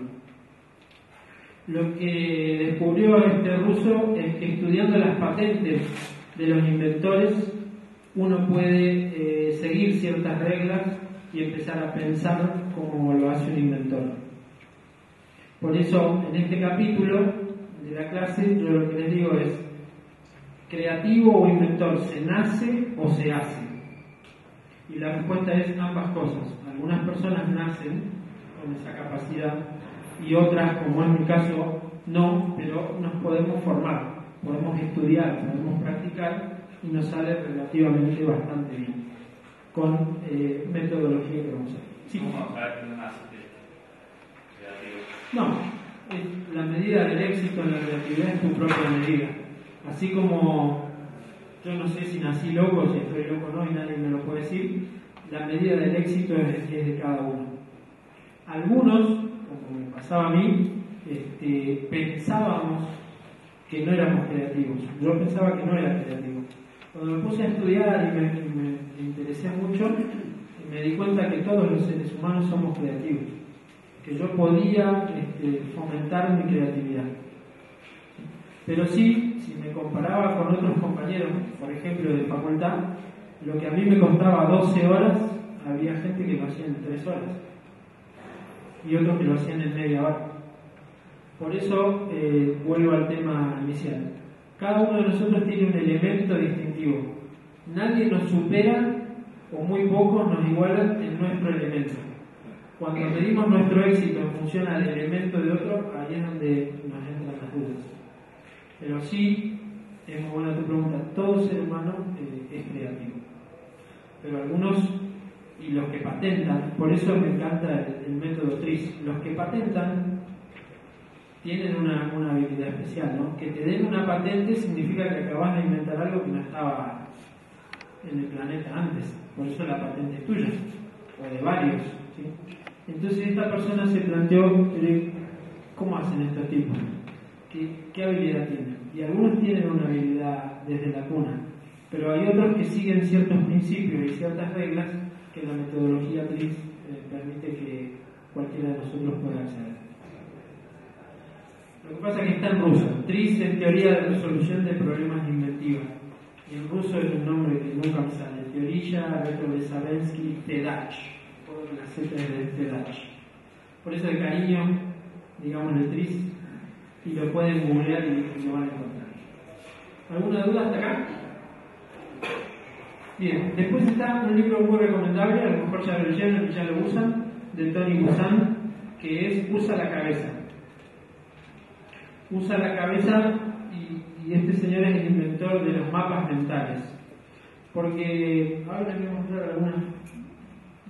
Lo que descubrió este ruso es que estudiando las patentes de los inventores uno puede seguir ciertas reglas y empezar a pensar como lo hace un inventor. Por eso en este capítulo de la clase yo lo que les digo es: ¿creativo o inventor se nace o se hace? Y la respuesta es ambas cosas. Algunas personas nacen con esa capacidad y otras, como en mi caso, no, pero nos podemos formar, podemos estudiar, podemos practicar y nos sale relativamente bastante bien con metodología que vamos a ver. Sí. ¿Cómo saber que no naciste creativo? No, la medida del éxito en la creatividad es tu propia medida. Así como yo no sé si nací loco o si estoy loco o no y nadie me lo puede decir, la medida del éxito es de cada uno. Algunos, como me pasaba a mí, pensábamos que no éramos creativos. Yo pensaba que no era creativo. Cuando me puse a estudiar y me interesé mucho, me di cuenta que todos los seres humanos somos creativos, que yo podía fomentar mi creatividad. Pero sí, si me comparaba con otros compañeros, por ejemplo de facultad, lo que a mí me costaba 12 horas, había gente que lo hacía en 3 horas y otros que lo hacían en media hora. Por eso vuelvo al tema inicial. Cada uno de nosotros tiene un elemento distintivo. Nadie nos supera o muy pocos nos igualan en nuestro elemento. Cuando medimos nuestro éxito en función al elemento de otro, ahí es donde nos entran las dudas. Pero sí, es muy buena tu pregunta, todo ser humano es creativo. Pero algunos, y los que patentan, por eso me encanta el método TRIZ, los que patentan tienen una habilidad especial, ¿no? Que te den una patente significa que acabas de inventar algo que no estaba en el planeta antes, por eso la patente es tuya, o de varios, ¿sí? Entonces esta persona se planteó, ¿cómo hacen estos tipos? ¿Qué habilidad tienen? Y algunos tienen una habilidad desde la cuna, pero hay otros que siguen ciertos principios y ciertas reglas que la metodología TRIZ permite que cualquiera de nosotros pueda acceder. Lo que pasa es que está en ruso. TRIZ es Teoría de Resolución de Problemas de Inventiva. Y en ruso es un nombre que nunca me sale. Teoría Retrobesavensky Tedach. Por la Z de Tedach. Por eso de cariño, digamos el TRIZ. Y lo pueden googlear y lo van a encontrar. ¿Alguna duda hasta acá? Bien, después está un libro muy recomendable, a lo mejor ya lo leyeron y ya lo usan, de Tony Buzan, que es Usa la cabeza. Usa la cabeza y este señor es el inventor de los mapas mentales. Porque ahora les voy a mostrar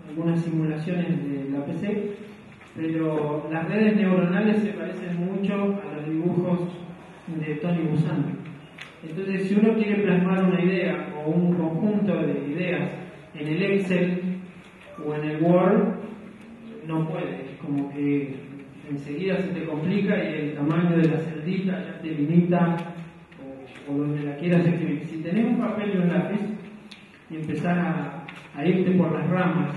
algunas simulaciones de la PC, pero las redes neuronales se parecen mucho a los dibujos de Tony Buzan. Entonces, si uno quiere plasmar una idea o un conjunto de ideas en el Excel o en el Word, no puede, como que enseguida se te complica y el tamaño de la celdita ya te limita o donde la quieras escribir. Si tenés un papel y un lápiz y empezás a irte por las ramas,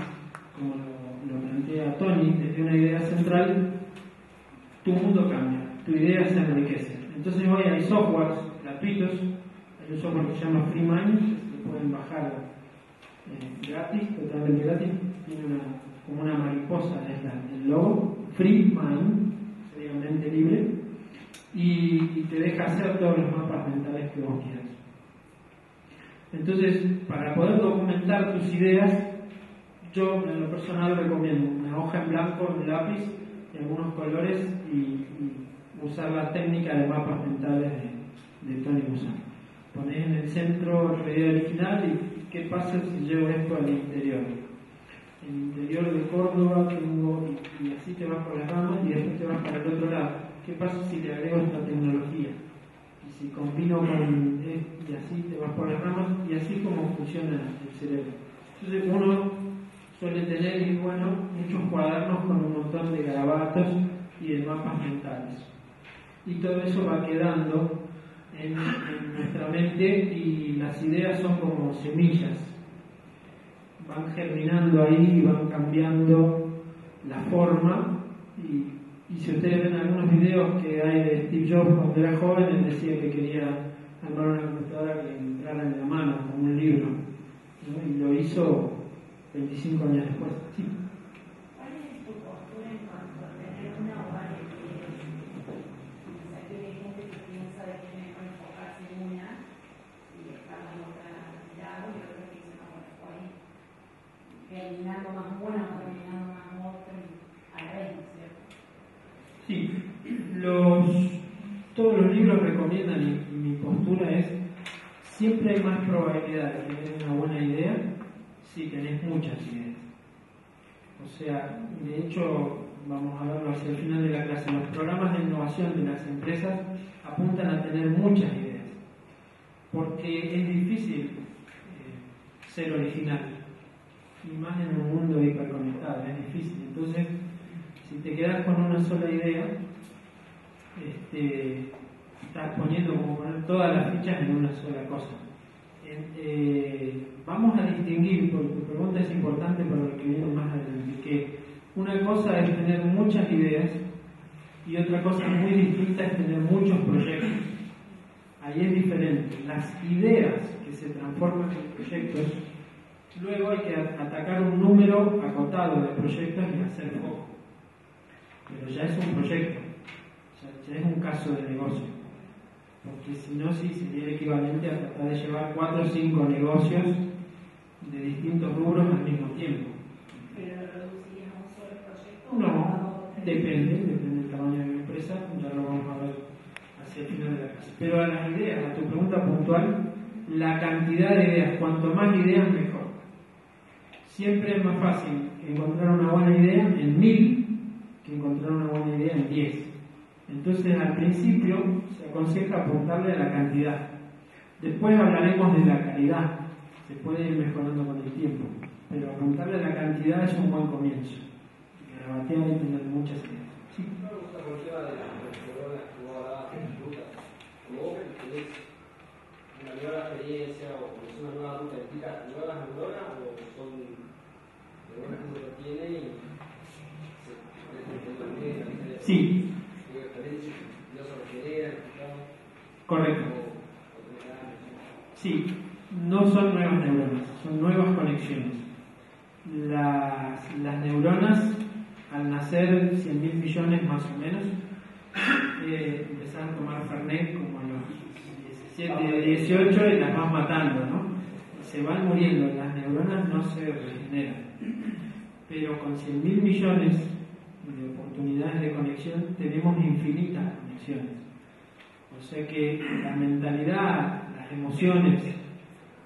como lo plantea Tony, desde una idea central, tu mundo cambia, tu idea se enriquece. Entonces hoy hay softwares gratuitos, hay un software que se llama FreeMind, que pueden bajar gratis, totalmente gratis, tiene como una mariposa, es el logo, FreeMind, sería mente libre, y te deja hacer todos los mapas mentales que vos quieras. Entonces, para poder documentar tus ideas, yo en lo personal recomiendo una hoja en blanco, un lápiz y algunos colores y usar la técnica de mapas mentales de Tony Buzan. Ponés en el centro la idea original y qué pasa si llevo esto al interior. El interior de Córdoba tengo, y así te vas por las ramas y después te vas para el otro lado. ¿Qué pasa si le agrego esta tecnología? Y si combino con y así te vas por las ramas y así como funciona el cerebro. Entonces uno suele tener, y bueno, muchos cuadernos con un montón de garabatos y de mapas mentales. Y todo eso va quedando en nuestra mente y las ideas son como semillas. Van germinando ahí y van cambiando la forma. Y si ustedes ven algunos videos que hay de Steve Jobs cuando era joven, él decía que quería armar una computadora que entrara en la mano, como un libro, ¿no? Y lo hizo 25 años después. Sí. ¿Cuál es tu postura en cuanto a tener una o varias ideas? O sea, que hay gente que piensa de que es mejor enfocarse en una y dejar la otra de lado, y otros que dicen, no, bueno, estoy eliminando más una o eliminando más otra a la vez, ¿no es cierto? Sí, todos los libros recomiendan, y mi postura es, siempre hay más probabilidad de tener una buena idea si tenés muchas ideas. O sea, de hecho, vamos a verlo hacia el final de la clase, los programas de innovación de las empresas apuntan a tener muchas ideas, porque es difícil ser original, y más en un mundo hiperconectado, es difícil. Entonces, si te quedas con una sola idea, estás poniendo como poner todas las fichas en una sola cosa. Vamos a distinguir, porque tu pregunta es importante para lo que viene más adelante, que una cosa es tener muchas ideas y otra cosa muy distinta es tener muchos proyectos. Ahí es diferente. Las ideas que se transforman en proyectos, luego hay que atacar un número acotado de proyectos y hacer foco. Pero ya es un proyecto, ya es un caso de negocio, porque si no, sí sería el equivalente a tratar de llevar 4 o 5 negocios de distintos rubros al mismo tiempo. ¿Pero lo reducirías a un solo proyecto? No, depende del tamaño de la empresa, ya lo vamos a ver hacia el final de la clase. Pero a las ideas, a tu pregunta puntual, la cantidad de ideas, cuanto más ideas mejor. Siempre es más fácil encontrar una buena idea en 1000 que encontrar una buena idea en 10. Entonces, al principio se aconseja apuntarle a la cantidad. Después hablaremos de la calidad. Se puede ir mejorando con el tiempo, pero apuntarle a la cantidad es un buen comienzo. Garabatear y tener muchas ideas. Sí. Me gusta por el tema de las neuronas que vos hablabas de las rutas. Como vos tenés una nueva experiencia o es una nueva ruta, ¿implica nuevas neuronas o son neuronas que uno tiene y Sí. Correcto. Sí, no son nuevas neuronas, son nuevas conexiones. Las neuronas, al nacer 100.000 millones más o menos, empezaron a tomar Fernet como a los 17, 18 y las van matando, ¿no? Se van muriendo, las neuronas no se regeneran. Pero con 100.000 millones de oportunidades de conexión tenemos infinitas conexiones. O sea que la mentalidad, las emociones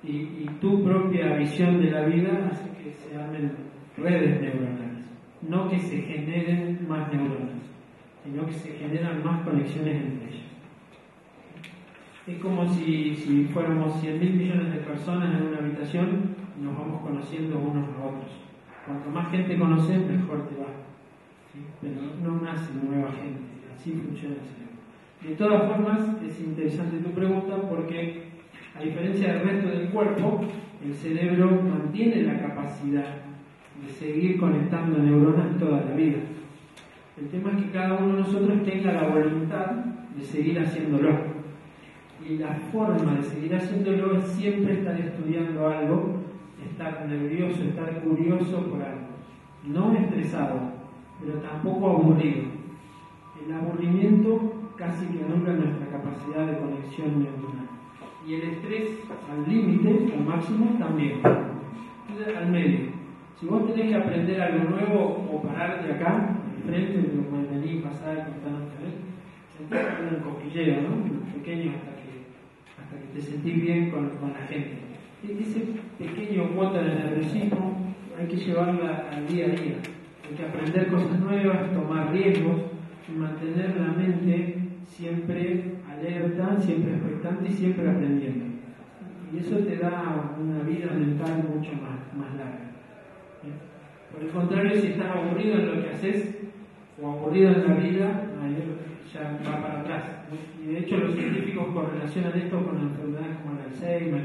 y tu propia visión de la vida hace que se armen redes neuronales. No que se generen más neuronas, sino que se generan más conexiones entre ellas. Es como si fuéramos 100.000 millones de personas en una habitación, nos vamos conociendo unos a otros. Cuanto más gente conoces, mejor te va. ¿Sí? Pero no nace nueva gente, así funciona el cerebro. De todas formas, es interesante tu pregunta porque, a diferencia del resto del cuerpo, el cerebro mantiene la capacidad de seguir conectando neuronas toda la vida. El tema es que cada uno de nosotros tenga la voluntad de seguir haciéndolo. Y la forma de seguir haciéndolo es siempre estar estudiando algo, estar nervioso, estar curioso por algo. No estresado, pero tampoco aburrido. El aburrimiento casi que anula nuestra capacidad de conexión neuronal. Y el estrés al límite, al máximo, también. Entonces, al medio. Si vos tenés que aprender algo nuevo o pararte acá, enfrente de lo que venís, pasar, contar otra vez, sentís un cosquilleo, ¿no? Pequeño hasta que te sentís bien con la gente. Ese pequeño cuota de nerviosismo hay que llevarla al día a día. Hay que aprender cosas nuevas, tomar riesgos y mantener la mente siempre alerta, siempre expectante y siempre aprendiendo. Y eso te da una vida mental mucho más larga. Por el contrario, si estás aburrido en lo que haces o aburrido en la vida, ya va para atrás. Y de hecho los científicos correlacionan esto con enfermedades como el Alzheimer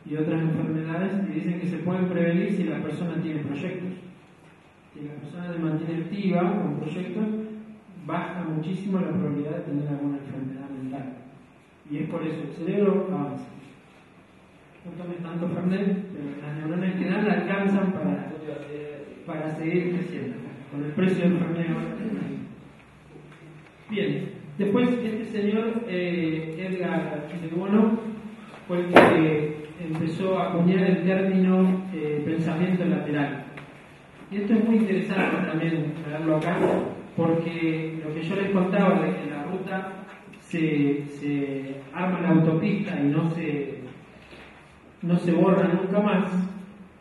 y otras enfermedades y dicen que se pueden prevenir si la persona tiene proyectos. Si la persona se mantiene activa con proyectos, baja muchísimo la probabilidad de tener alguna enfermedad mental. Y es por eso, el cerebro avanza. No tomes tanto Fernet, pero las neuronas que dan alcanzan para seguir creciendo. Con el precio del Fernet ahora. Bien, después este señor, Edgar de Bono, fue el que empezó a acuñar el término pensamiento lateral. Y esto es muy interesante también verlo acá, porque lo que yo les contaba de que la ruta se arma la autopista y no se borra nunca más.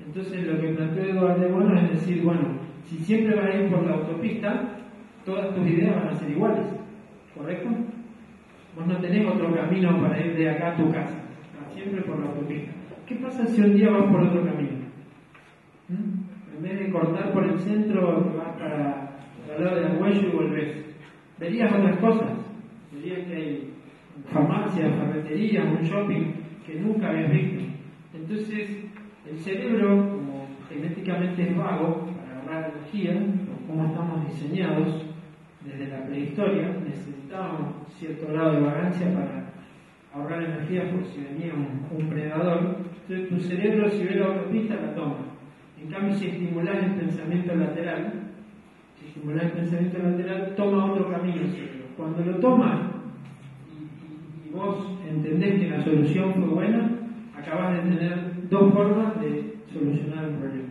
Entonces lo que planteó Edgar de Bono es decir, bueno, si siempre vas a ir por la autopista, todas tus ideas van a ser iguales, ¿correcto? Vos no tenés otro camino para ir de acá a tu casa, siempre por la autopista. ¿Qué pasa si un día vas por otro camino? En vez de cortar por el centro, vas para el lado de Argüello y volvés. Verías otras cosas, verías que hay farmacias, ferreterías, un shopping que nunca habías visto. Entonces, el cerebro, como genéticamente es vago para ahorrar energía, como estamos diseñados desde la prehistoria, necesitábamos cierto grado de vagancia para ahorrar energía por si venía un predador. Entonces tu cerebro, si ve la autopista, la toma. En cambio, si estimulás el pensamiento lateral, toma otro camino el cerebro. Cuando lo toma y vos entendés que la solución fue buena, acabas de tener dos formas de solucionar un problema.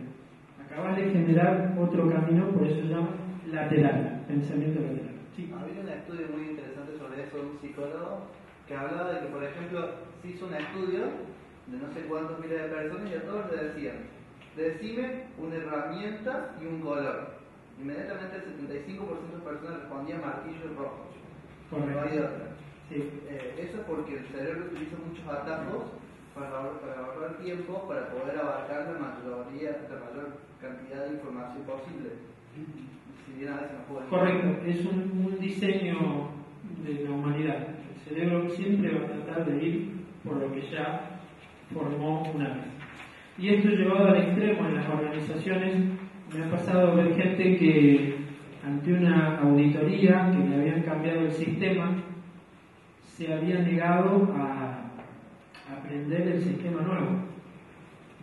Acabas de generar otro camino, por eso se llama lateral, pensamiento lateral. Sí. Había un estudio muy interesante sobre eso de un psicólogo que hablaba de que, por ejemplo, se hizo un estudio de no sé cuántos miles de personas y a todos les decían: decime una herramienta y un color. Inmediatamente el 75% de personas respondía martillo rojo. Correcto. No hay otra. Sí. Eso es porque el cerebro utiliza muchos atajos para ahorrar tiempo, para poder abarcar la mayor cantidad de información posible. Si bien a veces no puede. Correcto, es un diseño de la humanidad. El cerebro siempre va a tratar de ir por lo que ya formó una vez. Y esto llevado al extremo en las organizaciones, me ha pasado ver gente que ante una auditoría que le habían cambiado el sistema, se había negado a aprender el sistema nuevo.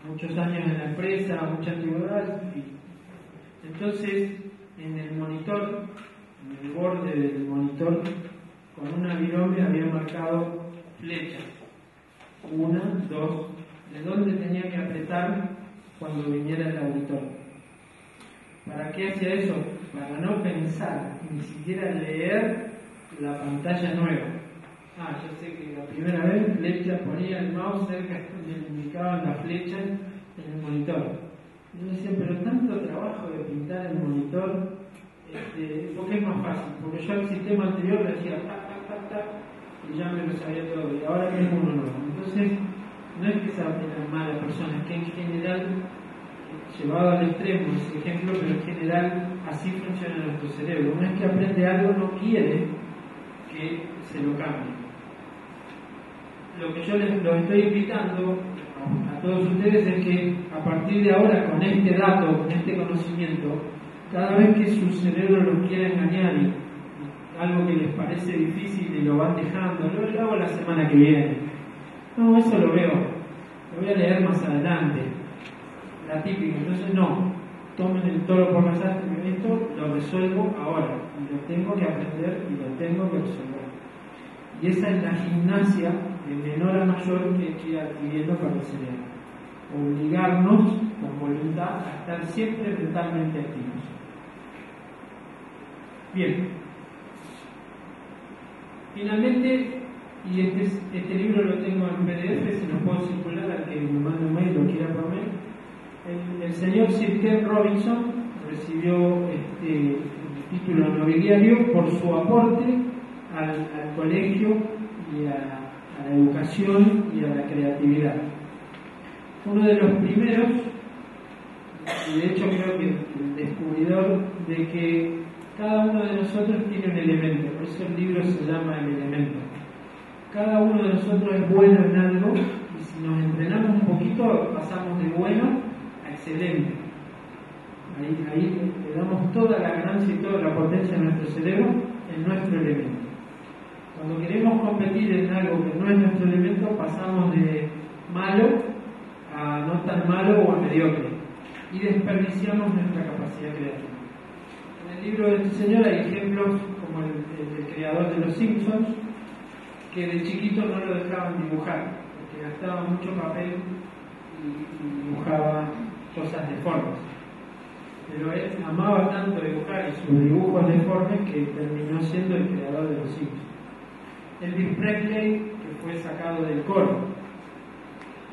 Muchos años en la empresa, mucha antigüedad. Entonces, en el monitor, en el borde del monitor, con una virome había marcado flechas. 1, 2, de dónde tenía que apretar cuando viniera el auditor. ¿Para qué hacía eso? Para no pensar, ni siquiera leer la pantalla nueva. Yo sé que la primera vez flecha, ponía el mouse cerca, le indicaban las flechas en el monitor. Yo decía, pero tanto trabajo de pintar el monitor, porque es más fácil, porque yo al sistema anterior le decía tac, tac, tac, tac, y ya me lo sabía todo, y ahora tengo uno nuevo. Entonces, no es que sea una mala persona, es que en general, llevado al extremo ese ejemplo, pero en general así funciona nuestro cerebro. Una vez que aprende algo, no quiere que se lo cambie. Lo que yo les estoy invitando a todos ustedes es que a partir de ahora, con este dato, con este conocimiento, cada vez que su cerebro los quiera engañar y algo que les parece difícil y lo van dejando, lo hago la semana que viene. No, eso lo veo, lo voy a leer más adelante. La típica, entonces no, tomen el toro por las astas, esto lo resuelvo ahora, y lo tengo que aprender y lo tengo que resolver. Y esa es la gimnasia de menor a mayor que hay que ir adquiriendo para el cerebro. Obligarnos con voluntad a estar siempre mentalmente activos. Bien. Finalmente, y este libro lo tengo en PDF, si lo puedo circular al que me mande un mail lo quiera por mail. El señor Sir Ken Robinson recibió el título nobiliario por su aporte al colegio y a la educación y a la creatividad. Uno de los primeros, y de hecho creo que el descubridor de que cada uno de nosotros tiene un elemento, por eso el libro se llama El Elemento. Cada uno de nosotros es bueno en algo y si nos entrenamos un poquito pasamos de bueno a excelente. Ahí le damos toda la ganancia y toda la potencia a nuestro cerebro en nuestro elemento. Cuando queremos competir en algo que no es nuestro elemento, pasamos de malo a no tan malo o a mediocre y desperdiciamos nuestra capacidad creativa. En el libro de este señor hay ejemplos como el creador de Los Simpsons, que de chiquito no lo dejaban dibujar, porque gastaba mucho papel y dibujaba cosas deformes. Pero él amaba tanto dibujar y sus dibujos deformes que terminó siendo el creador de Los Simpsons. Elvis Presley, que fue sacado del coro.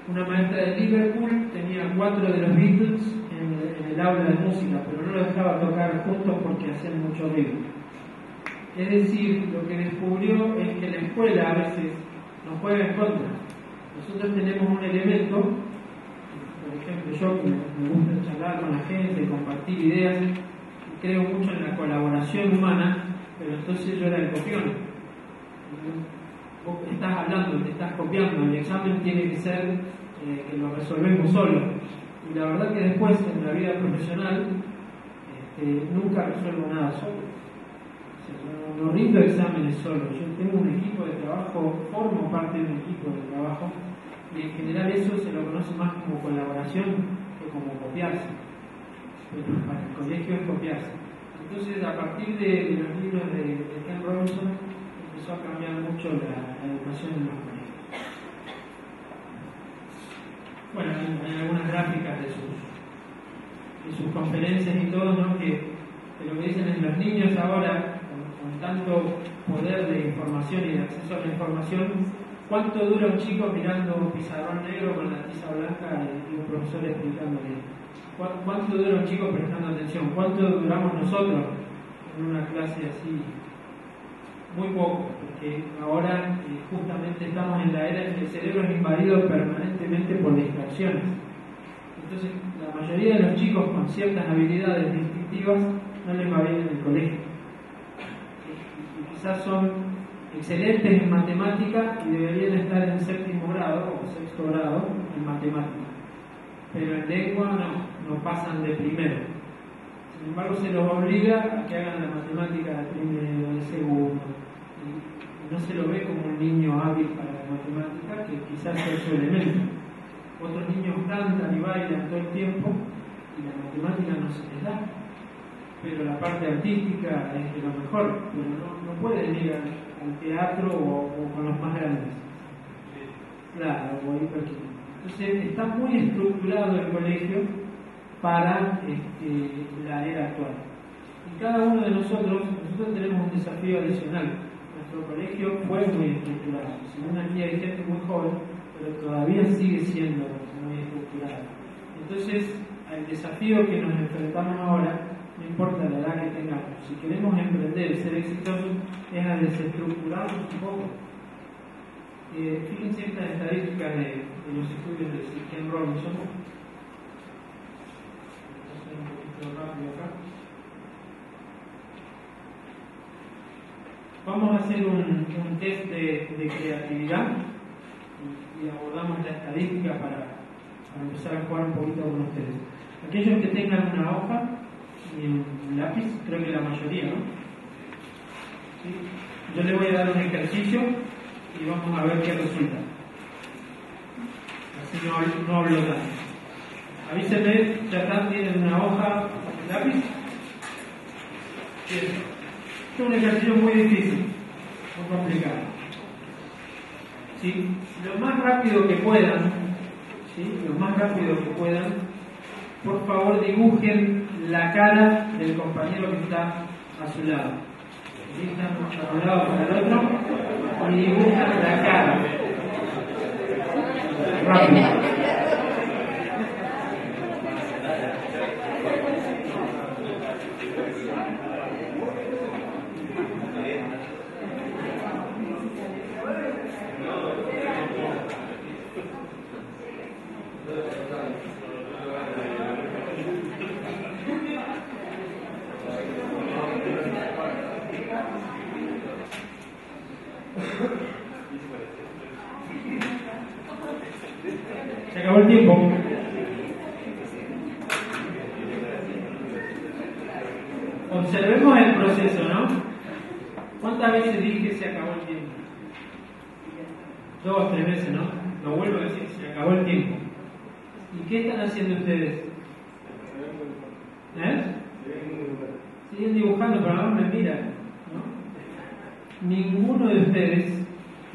Una maestra de Liverpool tenía 4 de los Beatles en el aula de música, pero no lo dejaba tocar juntos porque hacían mucho ruido. Es decir, lo que descubrió es que la escuela a veces nos juega en contra. Nosotros tenemos un elemento, por ejemplo, yo que me gusta charlar con la gente, compartir ideas, creo mucho en la colaboración humana, pero entonces yo era el copión. Vos estás hablando, te estás copiando, el examen tiene que ser que lo resolvemos solo. Y la verdad que después en la vida profesional nunca resuelvo nada solo. No rindo exámenes solo, yo tengo un equipo de trabajo, formo parte de un equipo de trabajo y en general eso se lo conoce más como colaboración que como copiarse. Pero para el colegio es copiarse. Entonces a partir de los libros de Ken Robinson empezó a cambiar mucho la educación en los colegios. Bueno, hay algunas gráficas de sus conferencias y todo, ¿no? que lo que dicen es los niños ahora con tanto poder de información y de acceso a la información, ¿cuánto dura un chico mirando un pizarrón negro con la tiza blanca y un profesor explicándole? ¿Cuánto dura un chico prestando atención? ¿Cuánto duramos nosotros en una clase así? Muy poco, porque ahora justamente estamos en la era en que el cerebro es invadido permanentemente por distracciones. Entonces, la mayoría de los chicos con ciertas habilidades distintivas no les va bien en el colegio. Quizás son excelentes en matemática y deberían estar en 7º grado o 6º grado en matemática, pero en lengua no pasan de primero. Sin embargo, se los obliga a que hagan la matemática de primero, de segundo, y no se lo ve como un niño hábil para la matemática, que quizás es su elemento. Otros niños cantan y bailan todo el tiempo y la matemática no se les da. Pero la parte artística es de lo mejor, pero no pueden ir al teatro o con los más grandes. Claro, o hiperquímica. Entonces está muy estructurado el colegio para la era actual. Y cada uno de nosotros tenemos un desafío adicional. Nuestro colegio fue muy estructurado. Según aquí hay gente muy joven, pero todavía sigue siendo muy estructurado. Entonces, al desafío que nos enfrentamos ahora, no importa la edad que tengamos. Si queremos emprender, ser exitosos, es a desestructurarnos un poco. Fíjense estas estadísticas de los estudios de Sir Ken Robinson. Voy a hacer un poquito rápido acá. Vamos a hacer un test de creatividad y abordamos la estadística para empezar a jugar un poquito con ustedes. Aquellos que tengan una hoja y un lápiz, creo que la mayoría, ¿no? ¿Sí? Yo les voy a dar un ejercicio y vamos a ver qué resulta. Así no hablo tanto. Avísenme, ya están, tienen una hoja y un lápiz. Bien. Es un ejercicio muy difícil, muy complicado. ¿Sí? Lo más rápido que puedan, ¿sí? Lo más rápido que puedan, por favor dibujen la cara del compañero que está a su lado. ¿Sí? Están a un lado para el otro y dibujan la cara. Rápido. Se acabó el tiempo. Observemos el proceso, ¿no? ¿Cuántas veces dije se acabó el tiempo? 2 o 3 veces, ¿no? Lo vuelvo a decir, se acabó el tiempo. ¿Y qué están haciendo ustedes? Siguen dibujando, pero no me miran, ¿no? Ninguno de ustedes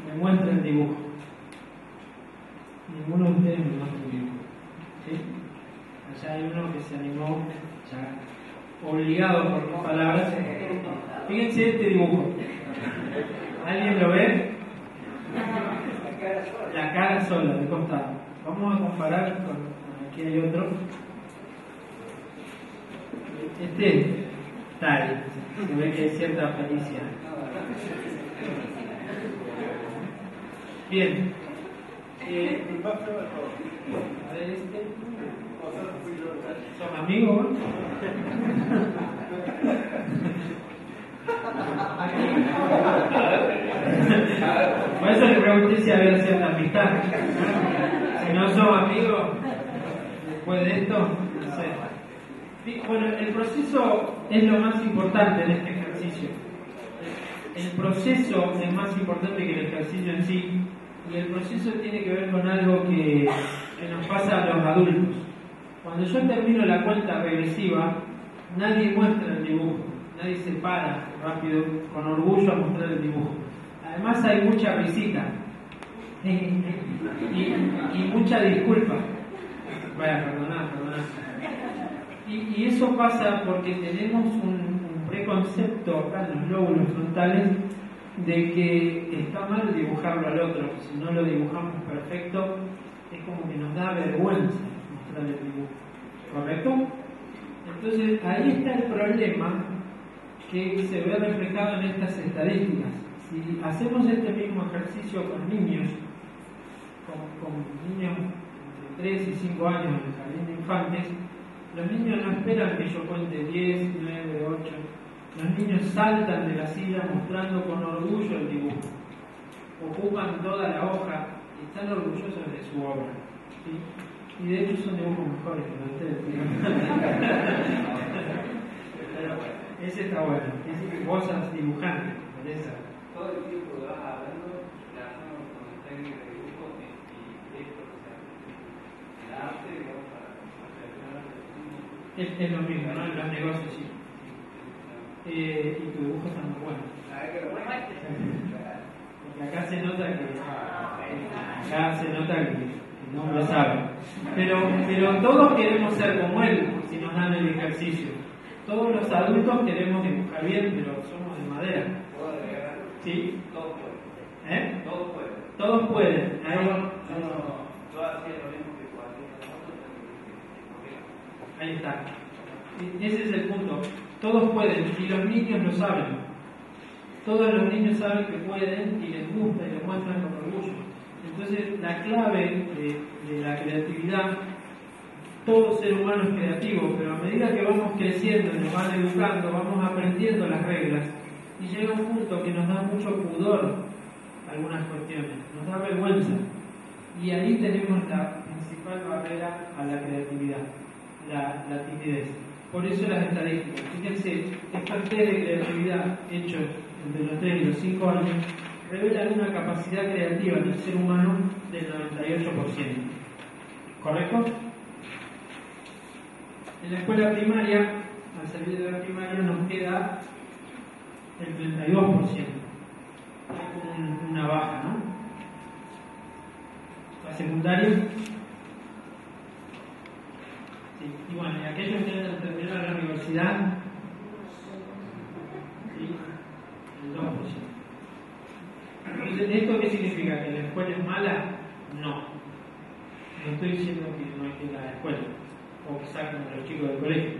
me muestra el dibujo. Ninguno de ustedes me muestra el dibujo. ¿Sí? Allá hay uno que se animó, ya obligado por mis palabras. Fíjense este dibujo. ¿Alguien lo ve? La cara sola, de costado. Vamos a comparar con aquí hay otro. Este está ahí. Se ve que hay cierta felicidad. Bien. A ver este. ¿Son amigos? Por eso le pregunté si había cierta amistad. Si no son amigos, después de esto, no sé. Bueno, el proceso es lo más importante en este ejercicio. El proceso es más importante que el ejercicio en sí. Y el proceso tiene que ver con algo que nos pasa a los adultos. Cuando yo termino la cuenta regresiva, nadie muestra el dibujo. Nadie se para rápido, con orgullo, a mostrar el dibujo. Además hay mucha risita y mucha disculpa. Vaya, perdoná. Y eso pasa porque tenemos un preconcepto acá en los lóbulos frontales de que está mal dibujarlo al otro. Si no lo dibujamos perfecto, es como que nos da vergüenza mostrar el dibujo. ¿Correcto? Entonces ahí está el problema que se ve reflejado en estas estadísticas. Si hacemos este mismo ejercicio con niños, con niños entre 3 y 5 años en el jardín de infantes, los niños no esperan que yo cuente 10, 9, 8. Los niños saltan de la silla mostrando con orgullo el dibujo. Ocupan toda la hoja y están orgullosos de su obra. ¿Sí? Y de hecho son dibujos mejores que los de ustedes. Ese está bueno. Vos sos dibujante, Teresa. Todo el tiempo que vas hablando, le hacemos con el técnico de dibujo y esto, o sea, el arte, digamos, para es lo mismo, ¿no? En los negocios, sí. Y tu dibujo está muy bueno. Porque acá se nota que no lo sabe. Pero todos queremos ser como él, si nos dan el ejercicio. Todos los adultos queremos dibujar bien, pero somos de madera. ¿Sí? Todos pueden. Todos pueden. Todos pueden. Ahí. Yo hacía lo mismo que cualquier otro. Ahí está. Ese es el punto. Todos pueden, y los niños lo saben. Todos los niños saben que pueden y les gusta y lo muestran con orgullo. Entonces, la clave de la creatividad, todo ser humano es creativo, pero a medida que vamos creciendo, nos van educando, vamos aprendiendo las reglas, y llega un punto que nos da mucho pudor algunas cuestiones, nos da vergüenza. Y ahí tenemos la principal barrera a la creatividad, la timidez. Por eso las estadísticas. Fíjense, estos test de creatividad hechos entre los 3 y los 5 años revelan una capacidad creativa del ser humano del 98%. ¿Correcto? En la escuela primaria, al salir de la primaria, nos queda el 32%. Hay una baja, ¿no? La secundaria. Sí. Y bueno, y aquellos que han terminado la universidad, sí, el 2%. Entonces, ¿esto qué significa? ¿Que la escuela es mala? No. No estoy diciendo que no hay que ir a la escuela o que saquen a los chicos del colegio.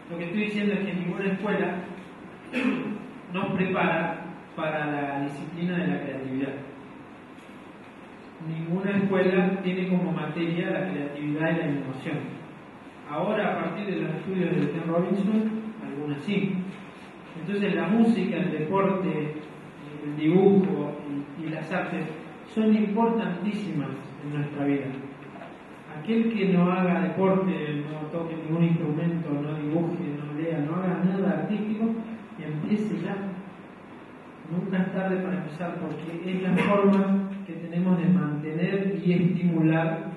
Lo que estoy diciendo es que ninguna escuela nos prepara para la disciplina de la creatividad. Ninguna escuela tiene como materia la creatividad y la innovación. Ahora, a partir de los estudios de Ken Robinson, algunas sí. Entonces, la música, el deporte, el dibujo y las artes son importantísimas en nuestra vida. Aquel que no haga deporte, no toque ningún instrumento, no dibuje, no lea, no haga nada artístico, empiece ya. Nunca es tarde para empezar, porque es la forma que tenemos de mantener y estimular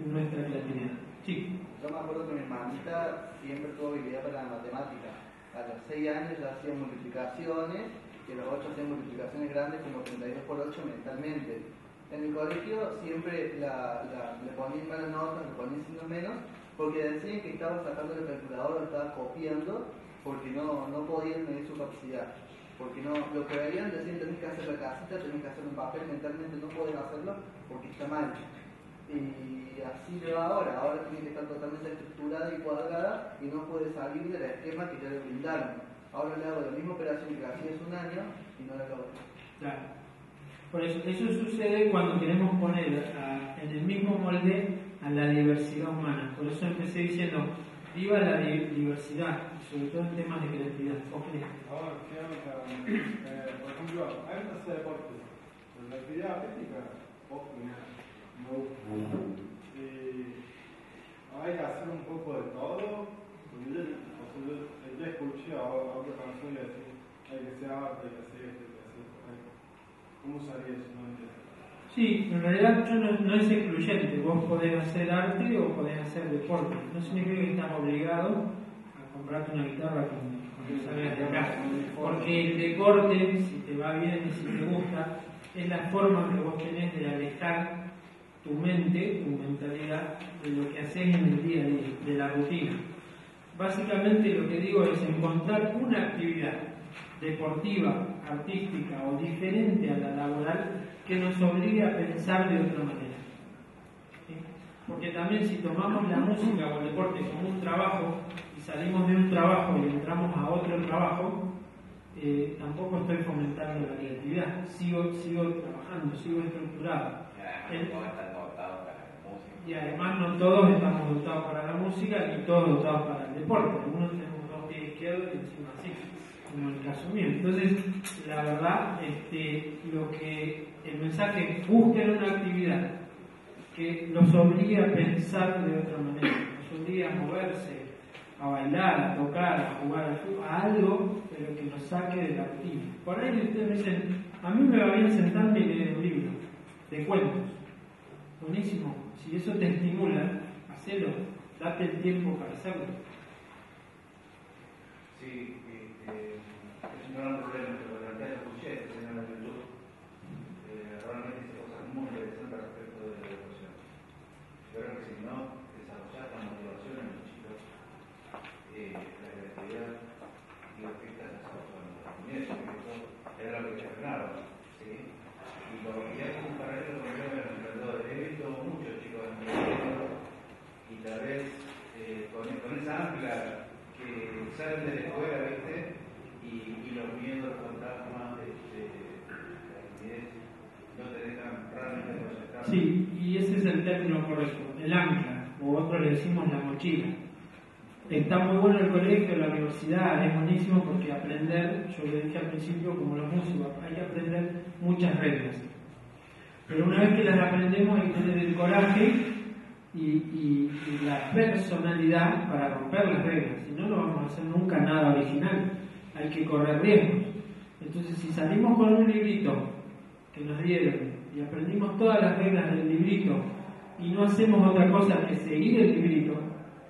nuestra creatividad. Sí. Yo me acuerdo que mi hermanita siempre tuvo habilidad para la matemática. A los 6 años ya hacía multiplicaciones, y a los 8 hacía multiplicaciones grandes como 32 por 8 mentalmente. En el colegio siempre le ponían malas notas, le ponían signos menos, porque decían que estaba sacando el calculador o estaba copiando, porque no podían medir su capacidad. Porque no, lo que veían decían tenés que hacer la casita, tenés que hacer un papel, mentalmente no podés hacerlo porque está mal. Y así le va ahora tiene que estar totalmente estructurada y cuadrada y no puede salir del esquema que ya le brindaron. Ahora le hago la misma operación que hacía hace un año y no la logro. Claro. Por eso sucede cuando queremos poner en el mismo molde a la diversidad humana. Por eso empecé diciendo, viva la diversidad, sobre todo en temas de creatividad. Ahora, por ejemplo, a mí me hace deporte, pero la actividad artística, me gusta. Y hay que hacer un poco de todo, porque yo escuché a otra persona y decir, hay que hacer arte, hay que hacer esto, hay que hacer esto. ¿Cómo usaría eso? No entiendo. Sí, en realidad no es excluyente. Vos podés hacer arte o podés hacer deporte. No significa que estás obligado a comprarte una guitarra cuando salgas de casa. Porque el deporte, si te va bien y si te gusta, es la forma que vos tenés de alejar tu mente, tu mentalidad, de lo que haces en el día a día, de la rutina. Básicamente lo que digo es encontrar una actividad deportiva, artística o diferente a la laboral que nos obligue a pensar de otra manera. ¿Sí? Porque también si tomamos la música o el deporte como un trabajo y salimos de un trabajo y entramos a otro trabajo, tampoco estoy fomentando la creatividad. Sigo trabajando, sigo estructurado. Y además no todos estamos dotados para la música ni todos dotados para el deporte. Algunos tenemos 2 pies izquierdos y encima así, como en el caso mío. Entonces, la verdad, el mensaje es busquen una actividad que los obligue a pensar de otra manera, los obligue a moverse, a bailar, a tocar, a jugar al fútbol, a algo, pero que nos saque de la rutina. Por ahí ustedes me dicen, a mí me va bien sentarme y leer un libro de cuentos. Buenísimo. Si eso te estimula, hacelo, date el tiempo para hacerlo. Sí, es un gran problema, pero realmente lo escuché, el señor de YouTube, realmente dice cosas muy interesantes respecto de la educación. Yo creo que si no desarrollar la motivación en los chicos, la creatividad y la fiesta de las comunidades, era lo que terminaron, ¿sí? Y como que hay un paralelo con el emprendedor, he visto muchos chicos emprendedores y tal vez Sí, y ese es el término correcto, el ancla, o otros le decimos la mochila. Está muy bueno el colegio, la universidad, es buenísimo porque aprender, yo le dije al principio como los músicos, hay que aprender muchas reglas. Pero una vez que las aprendemos hay que tener el coraje y la personalidad para romper las reglas, si no, no vamos a hacer nunca nada original, hay que correr riesgos. Entonces, si salimos con un librito que nos dieron y aprendimos todas las reglas del librito y no hacemos otra cosa que seguir el librito,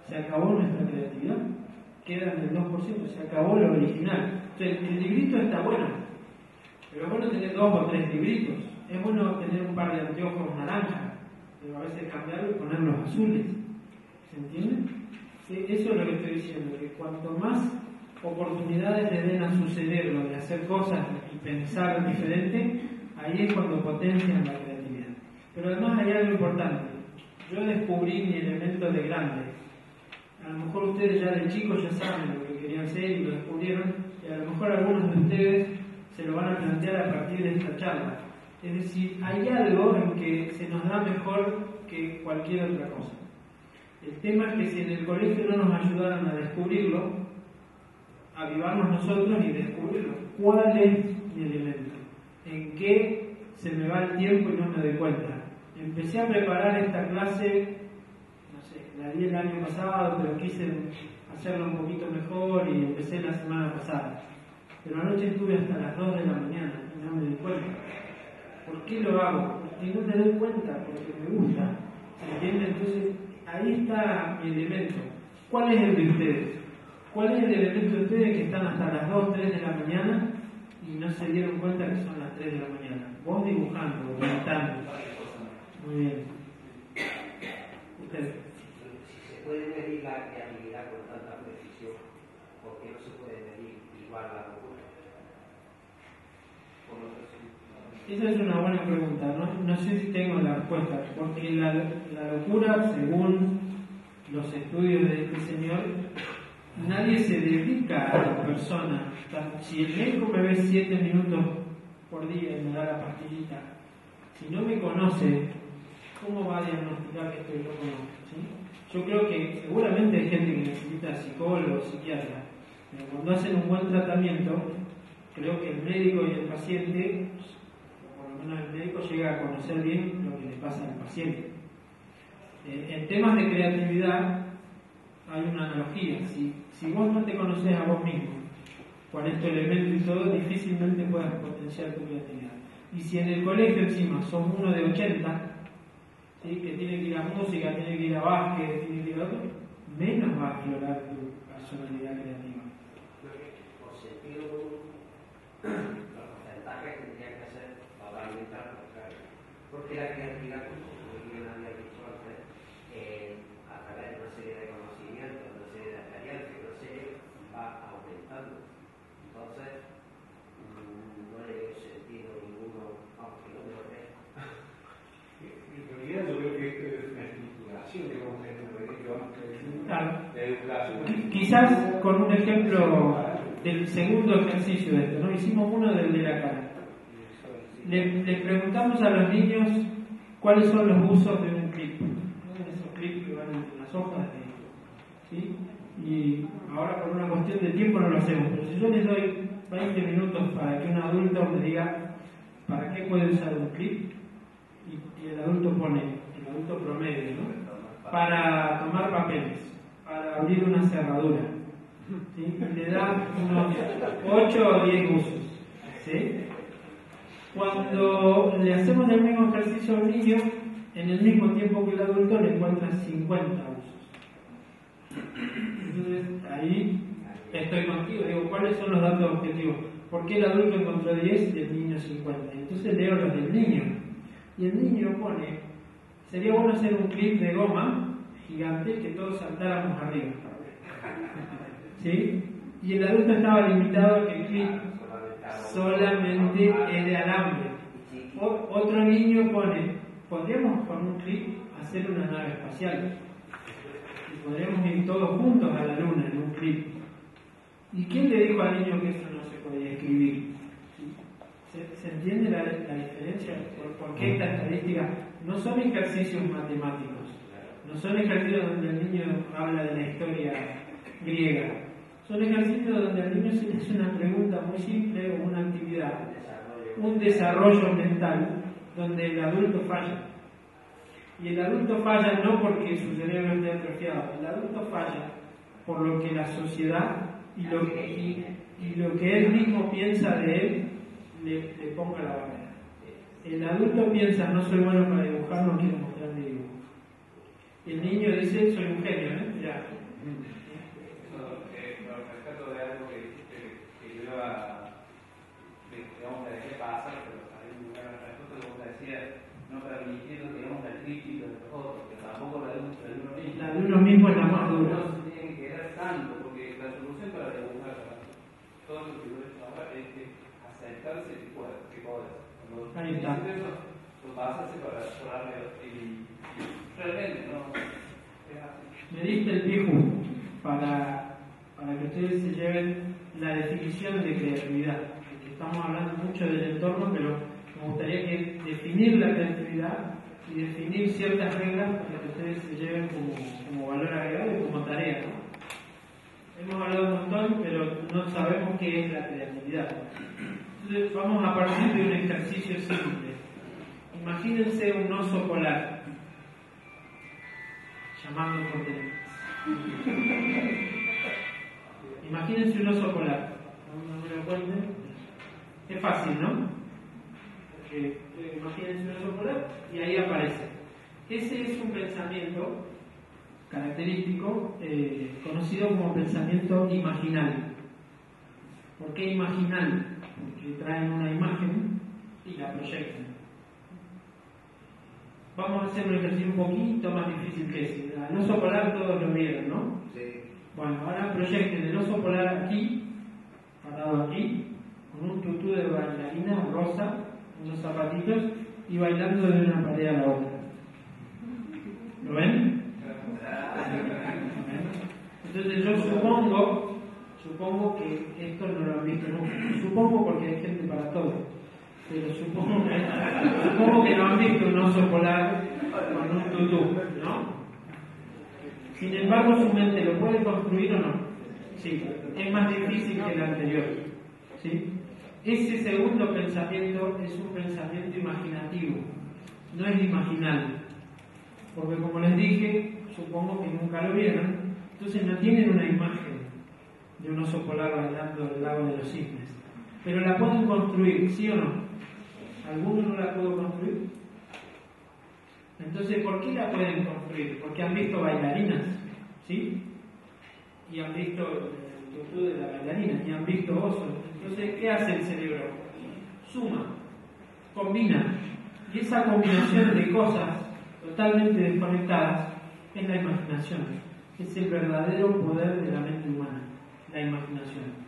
se acabó nuestra creatividad, queda en el 2%, se acabó lo original. Entonces, el librito está bueno, pero es bueno tener 2 o 3 libritos, es bueno tener un par de anteojos naranja, pero a veces cambiarlo y ponerlos azules, ¿se entiende? Sí, eso es lo que estoy diciendo, que cuanto más oportunidades le den a su cerebro de hacer cosas y pensar diferente, ahí es cuando potencian la creatividad. Pero además hay algo importante, yo descubrí mi elemento de grande. A lo mejor ustedes ya de chicos ya saben lo que querían ser y lo descubrieron, y a lo mejor algunos de ustedes se lo van a plantear a partir de esta charla. Es decir, hay algo en que se nos da mejor que cualquier otra cosa. El tema es que si en el colegio no nos ayudaron a descubrirlo, avivarnos nosotros y descubrirlo. ¿Cuál es mi elemento? ¿En qué se me va el tiempo y no me doy cuenta? Empecé a preparar esta clase, la di el año pasado, pero quise hacerlo un poquito mejor y empecé la semana pasada. Pero anoche estuve hasta las 2 de la mañana y no me di cuenta. ¿Por qué lo hago? Porque no me doy cuenta, porque me gusta. ¿Se entiende? Entonces, ahí está mi elemento. ¿Cuál es el de ustedes? ¿Cuál es el elemento de ustedes que están hasta las 2, 3 de la mañana y no se dieron cuenta que son las 3 de la mañana? Vos dibujando, pintando. Muy bien. Ustedes. ¿Puede medir la creatividad con tanta precisión? ¿Por qué no se puede medir igual la locura? Esa es una buena pregunta, no sé si tengo la respuesta, porque la locura, según los estudios de este señor, nadie se dedica a la persona. Si el médico me ve 7 minutos por día y me da la pastillita, si no me conoce, ¿cómo va a diagnosticar que estoy loco? ¿Sí? Yo creo que seguramente hay gente que necesita psicólogo o psiquiatra, pero cuando hacen un buen tratamiento, creo que el médico y el paciente, o por lo menos el médico, llega a conocer bien lo que le pasa al paciente. En temas de creatividad hay una analogía. Si vos no te conoces a vos mismo, cuál es tu elemento y todo, difícilmente puedas potenciar tu creatividad. Y si en el colegio encima sos uno de 80, ¿sí? Que tiene que ir a música, tiene que ir a básquet, tiene que ir a otro, menos va a aflorar tu personalidad creativa. Por sentido, los porcentajes tendrían que ser totalmente al contrario. Porque la creatividad, como bien había dicho antes, a través de una serie de conocimientos, una serie de experiencias, una serie va aumentando. Entonces, no le veo sentido ninguno, aunque no me lo vea. En realidad yo creo que esto es una estructuración que vamos a tener en el colegio. Claro. La educación. Quizás con un ejemplo del segundo ejercicio de esto, ¿no? Hicimos uno del de la cara. Le preguntamos a los niños cuáles son los usos de un clip. Esos clips que van en las hojas, ¿sí? Y ahora por una cuestión de tiempo no lo hacemos, pero si yo les doy 20 minutos para que un adulto me diga para qué puede usar un clip, y el adulto pone, el adulto promedio, ¿no? Para tomar papeles, para abrir una cerradura, ¿sí? Y le da unos 8 o 10 usos, ¿sí? Cuando le hacemos el mismo ejercicio a un niño, en el mismo tiempo que el adulto le encuentra 50 usos. Entonces, ahí estoy contigo, digo, ¿cuáles son los datos objetivos? ¿Por qué el adulto encontró 10 y el niño 50? Y entonces leo los del niño. Y el niño pone, sería bueno hacer un clip de goma gigante que todos saltáramos arriba. ¿Sí? Y el adulto estaba limitado a que el clip solamente es de alambre. Otro niño pone, podríamos con un clip hacer una nave espacial. Y podríamos ir todos juntos a la luna en un clip. ¿Y quién le dijo al niño que eso no se podía escribir? ¿Se entiende la diferencia? ¿Por qué esta estadística? No son ejercicios matemáticos, no son ejercicios donde el niño habla de la historia griega, son ejercicios donde al niño se le hace una pregunta muy simple o una actividad, un desarrollo mental donde el adulto falla. Y el adulto falla no porque su cerebro esté atrofiado, el adulto falla por lo que la sociedad y lo que él mismo piensa de él le ponga la barrera. El adulto piensa, no soy bueno para dibujar, no quiero mostrar mi dibujo. Y el niño dice, soy un genio, ya. Rescato de algo que dijiste que yo digamos, le dejé pasar, pero hay un lugar en respuesta que vos decías, no permitiendo, digamos, la crítica de los otros, que tampoco la de uno mismo. La de uno mismo es la más dura. No se tiene que quedar tanto, porque la solución para dibujar todo lo que yo he hecho ahora es que aceptarse que puedes. Ahí está. Eso, lo pasarse para arriba. Y realmente no es así. Me diste el pie justo para que ustedes se lleven la definición de creatividad. Porque estamos hablando mucho del entorno, pero me gustaría que definir la creatividad y definir ciertas reglas para que ustedes se lleven como valor agregado y como tarea, ¿no? Hemos hablado un montón, pero no sabemos qué es la creatividad. Entonces vamos a partir de un ejercicio simple. Imagínense un oso polar llamando por teléfono. Imagínense un oso polar. No me lo cuenten. Es fácil, ¿no? Porque imagínense un oso polar y ahí aparece. Ese es un pensamiento característico conocido como pensamiento imaginal. ¿Por qué imaginal? Porque traen una imagen y la proyectan. Vamos a hacer un ejercicio un poquito más difícil que ese. El oso polar todos lo vieron, ¿no? Sí. Bueno, ahora proyecten el oso polar aquí, parado aquí, con un tutú de bailarina rosa, unos zapatitos y bailando de una pared a la otra. ¿Lo ven? Entonces yo supongo que esto no lo han visto nunca. Supongo porque hay gente para todo. Pero supongo que no han visto un oso polar con un tutú, ¿no? Sin embargo, su mente lo puede construir o no. Sí, es más difícil que el anterior. ¿Sí? Ese segundo pensamiento es un pensamiento imaginativo, no es imaginal. Porque como les dije, supongo que nunca lo vieron, entonces no tienen una imagen de un oso polar bailando del lago de los cisnes. Pero la pueden construir, ¿sí o no? ¿Alguno no la pudo construir? Entonces, ¿por qué la pueden construir? Porque han visto bailarinas, ¿sí? Y han visto el tutú de la bailarina, y han visto osos. Entonces, ¿qué hace el cerebro? Suma, combina. Y esa combinación de cosas totalmente desconectadas es la imaginación. Es el verdadero poder de la mente humana, la imaginación.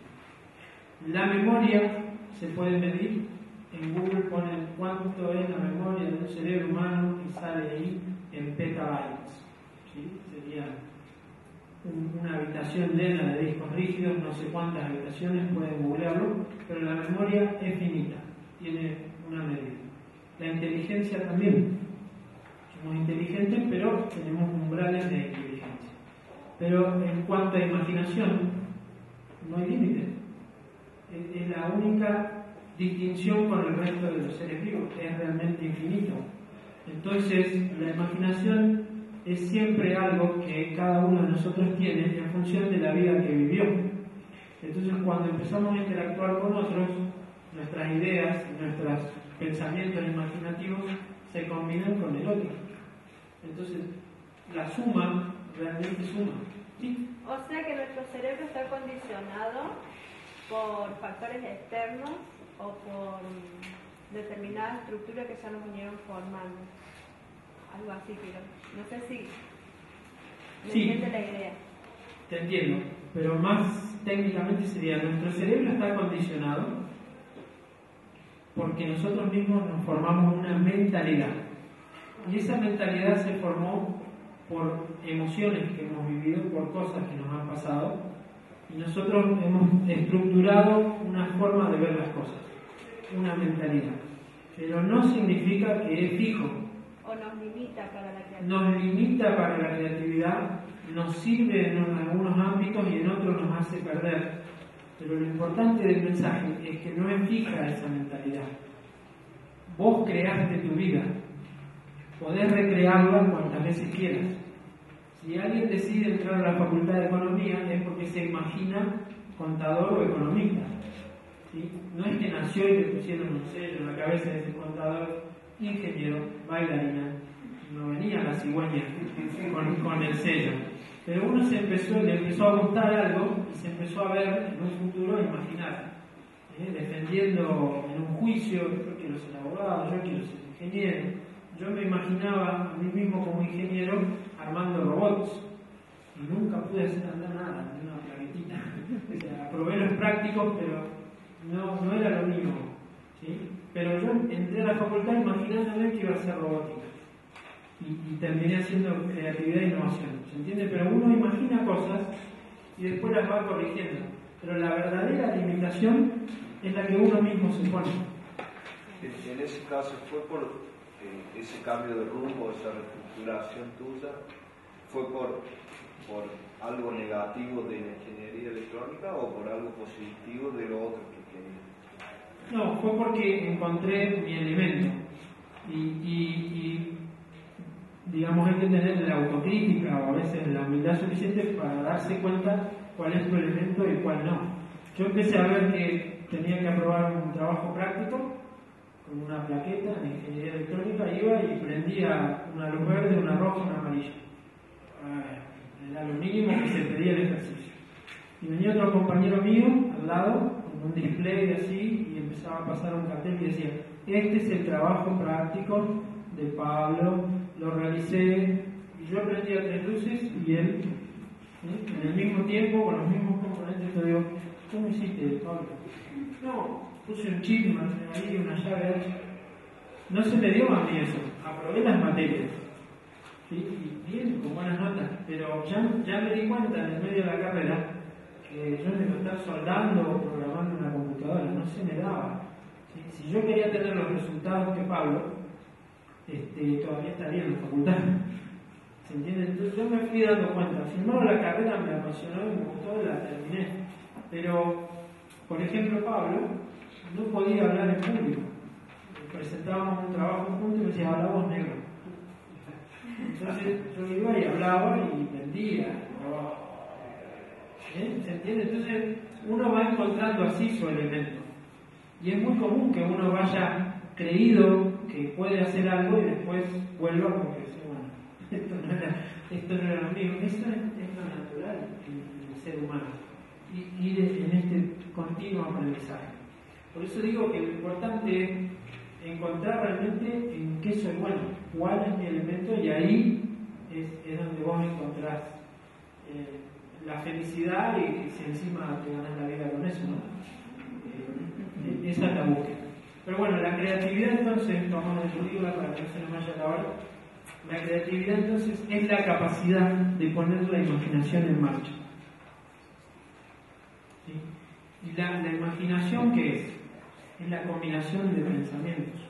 La memoria se puede medir. En Google ponen cuánto es la memoria de un cerebro humano y sale ahí en petabytes. ¿Sí? Sería una habitación llena de discos rígidos, no sé cuántas habitaciones, pueden googlearlo, pero la memoria es finita, tiene una medida. La inteligencia también. Somos inteligentes, pero tenemos umbrales de inteligencia. Pero en cuanto a imaginación, no hay límite. Es la única distinción con el resto de los seres vivos, es realmente infinito. Entonces, la imaginación es siempre algo que cada uno de nosotros tiene en función de la vida que vivió. Entonces, cuando empezamos a interactuar con otros, nuestras ideas, nuestros pensamientos imaginativos se combinan con el otro. Entonces, la suma realmente suma. ¿Sí? O sea que nuestro cerebro está condicionado por factores externos o por determinadas estructuras que ya nos vinieron formando. Algo así, pero no sé si me entiende la idea. Te entiendo, pero más técnicamente sería, nuestro cerebro está condicionado porque nosotros mismos nos formamos una mentalidad. Y esa mentalidad se formó por emociones que hemos vivido, por cosas que nos han pasado, y nosotros hemos estructurado una forma de ver las cosas. una mentalidad, pero no significa que es fijo. O nos limita para la creatividad. Nos limita para la creatividad, nos sirve en algunos ámbitos y en otros nos hace perder. Pero lo importante del mensaje es que no es fija esa mentalidad. Vos creaste tu vida, podés recrearla cuantas veces quieras. Si alguien decide entrar a la Facultad de Economía es porque se imagina contador o economista. ¿Sí? No es que nació y le pusieron un sello en la cabeza de ese contador, ingeniero, bailarina. No venía la cigüeña con el sello. Pero uno le empezó a gustar algo y se empezó a ver en un futuro, a imaginar, defendiendo en un juicio, yo quiero ser abogado, yo quiero ser ingeniero. Yo me imaginaba a mí mismo como ingeniero armando robots y nunca pude hacer andar nada, ni una plaquetita. O sea, probé los prácticos, pero no era lo mío. ¿Sí? Pero yo entré a la facultad imaginándome que iba a hacer robótica y terminé haciendo creatividad e innovación. ¿Se entiende? Pero uno imagina cosas y después las va corrigiendo. Pero la verdadera limitación es la que uno mismo se pone. En ese caso fue por ese cambio de rumbo, esa reestructuración tuya, ¿fue por algo negativo de la ingeniería electrónica o por algo positivo de lo otro que querías? No, fue porque encontré mi elemento y digamos hay que tener la autocrítica o a veces la humildad suficiente para darse cuenta cuál es tu elemento y cuál no. Yo empecé a ver que tenía que aprobar un trabajo práctico con una plaqueta en ingeniería electrónica, iba y prendía una luz verde, una roja, una amarilla. Era lo mínimo que se pedía el ejercicio. Y venía otro compañero mío al lado, con un display así, y empezaba a pasar un cartel y decía, este es el trabajo práctico de Pablo, lo realicé, y yo prendía 3 luces y él, en el mismo tiempo, con los mismos componentes, te digo, ¿cómo hiciste, Pablo? No, puse un chip, ahí una llave H. No se me dio a mí eso, aprobé las materias. ¿Sí? Y bien, con buenas notas, pero ya me di cuenta en el medio de la carrera que yo me iba a estar soldando o programando una computadora, no se me daba. ¿Sí? Si yo quería tener los resultados que Pablo, todavía estaría en la facultad. ¿Se entiende? Entonces yo me fui dando cuenta. Sin embargo, la carrera me apasionó y me gustó y la terminé. Pero, por ejemplo, Pablo no podía hablar en público. Presentábamos un trabajo juntos y me decía, habla vos, negro. Entonces yo iba y hablaba y vendía. ¿Se entiende? Entonces uno va encontrando así su elemento. Y es muy común que uno vaya creído que puede hacer algo y después vuelva porque dice, bueno, esto no era lo mío. Eso es lo natural en el ser humano. Y ir en este continuo aprendizaje. Por eso digo que lo importante es encontrar realmente en qué soy bueno, cuál es mi elemento, y ahí es donde vos encontrás la felicidad y si encima te ganas la vida con eso, ¿no? Esa es la búsqueda. Pero bueno, la creatividad entonces, vamos a descubrirla para que no se nos vaya a acabar. La creatividad entonces es la capacidad de poner la imaginación en marcha. ¿Sí? ¿Y la imaginación qué es? Es la combinación de pensamientos.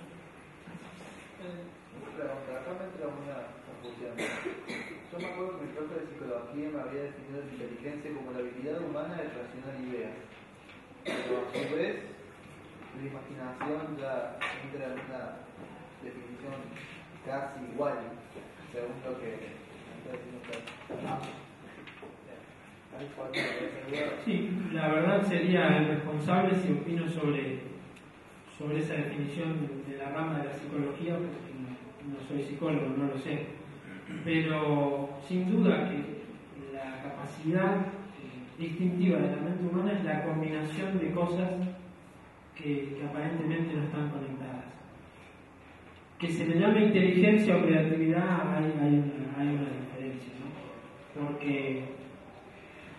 Acá me entra una confusión. Yo me acuerdo que mi profe de psicología me había definido la inteligencia como la habilidad humana de relacionar ideas. Pero a su vez, la imaginación ya entra en una definición casi igual, según lo que está diciendo usted. Sí, la verdad sería el responsable si opino sobre esa definición de la rama de la psicología, porque no soy psicólogo, no lo sé. Pero sin duda que la capacidad distintiva de la mente humana es la combinación de cosas que aparentemente no están conectadas. Que se le llame inteligencia o creatividad, hay una diferencia, ¿no? Porque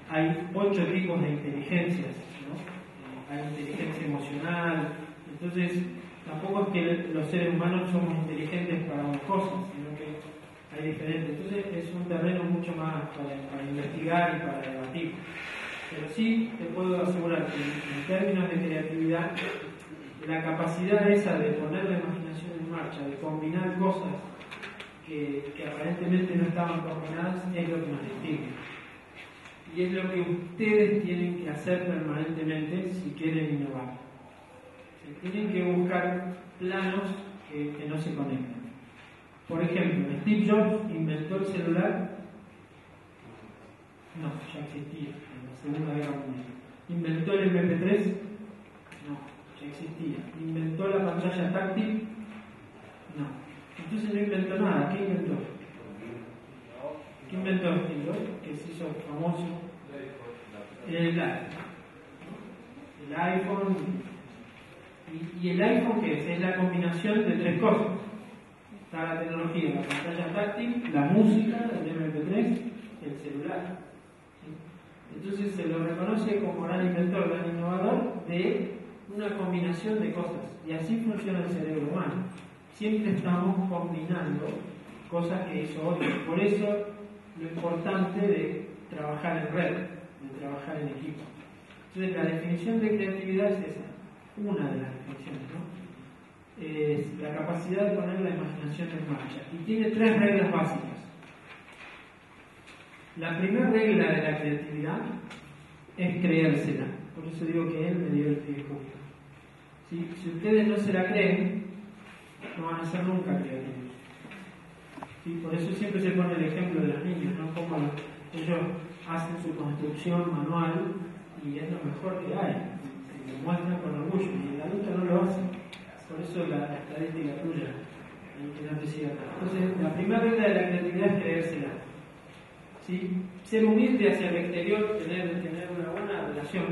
hay 8 tipos de inteligencias, ¿no? Hay inteligencia emocional, entonces tampoco es que los seres humanos somos inteligentes para unas cosas, sino que hay diferentes. Entonces es un terreno mucho más para investigar y para debatir. Pero sí te puedo asegurar que en términos de creatividad, la capacidad esa de poner la imaginación en marcha, de combinar cosas que aparentemente no estaban combinadas, es lo que nos distingue. Y es lo que ustedes tienen que hacer permanentemente si quieren innovar. Tienen que buscar planos que no se conectan. Por ejemplo, Steve Jobs inventó el celular. No, ya existía en la Segunda Guerra Mundial. ¿Inventó el MP3? No, ya existía. ¿Inventó la pantalla táctil? No. Entonces no inventó nada. ¿Qué inventó? ¿Qué inventó Steve Jobs? Que se hizo famoso. El iPhone. ¿Y el iPhone qué es? Es la combinación de tres cosas. Está la tecnología, la pantalla táctil, la música, el MP3, el celular. Entonces se lo reconoce como gran inventor, gran innovador de una combinación de cosas. Y así funciona el cerebro humano. Siempre estamos combinando cosas que hizo otro. Por eso lo importante de trabajar en red, de trabajar en equipo. Entonces la definición de creatividad es esa, una de las definiciones, ¿no? Es la capacidad de poner la imaginación en marcha. Y tiene tres reglas básicas. La primera regla de la creatividad es creérsela. Por eso digo que él me dio el pie justo. ¿Sí? Si ustedes no se la creen, no van a ser nunca creativos. ¿Sí? Por eso siempre se pone el ejemplo de los niños, ¿no? Como ellos hacen su construcción manual y es lo mejor que hay. Se lo muestran con orgullo y el adulto no lo hace. Por eso la estadística tuya, que no te siga atrás. Entonces, la primera regla de la creatividad es creérsela. ¿Sí? Ser humilde hacia el exterior, tener una buena relación.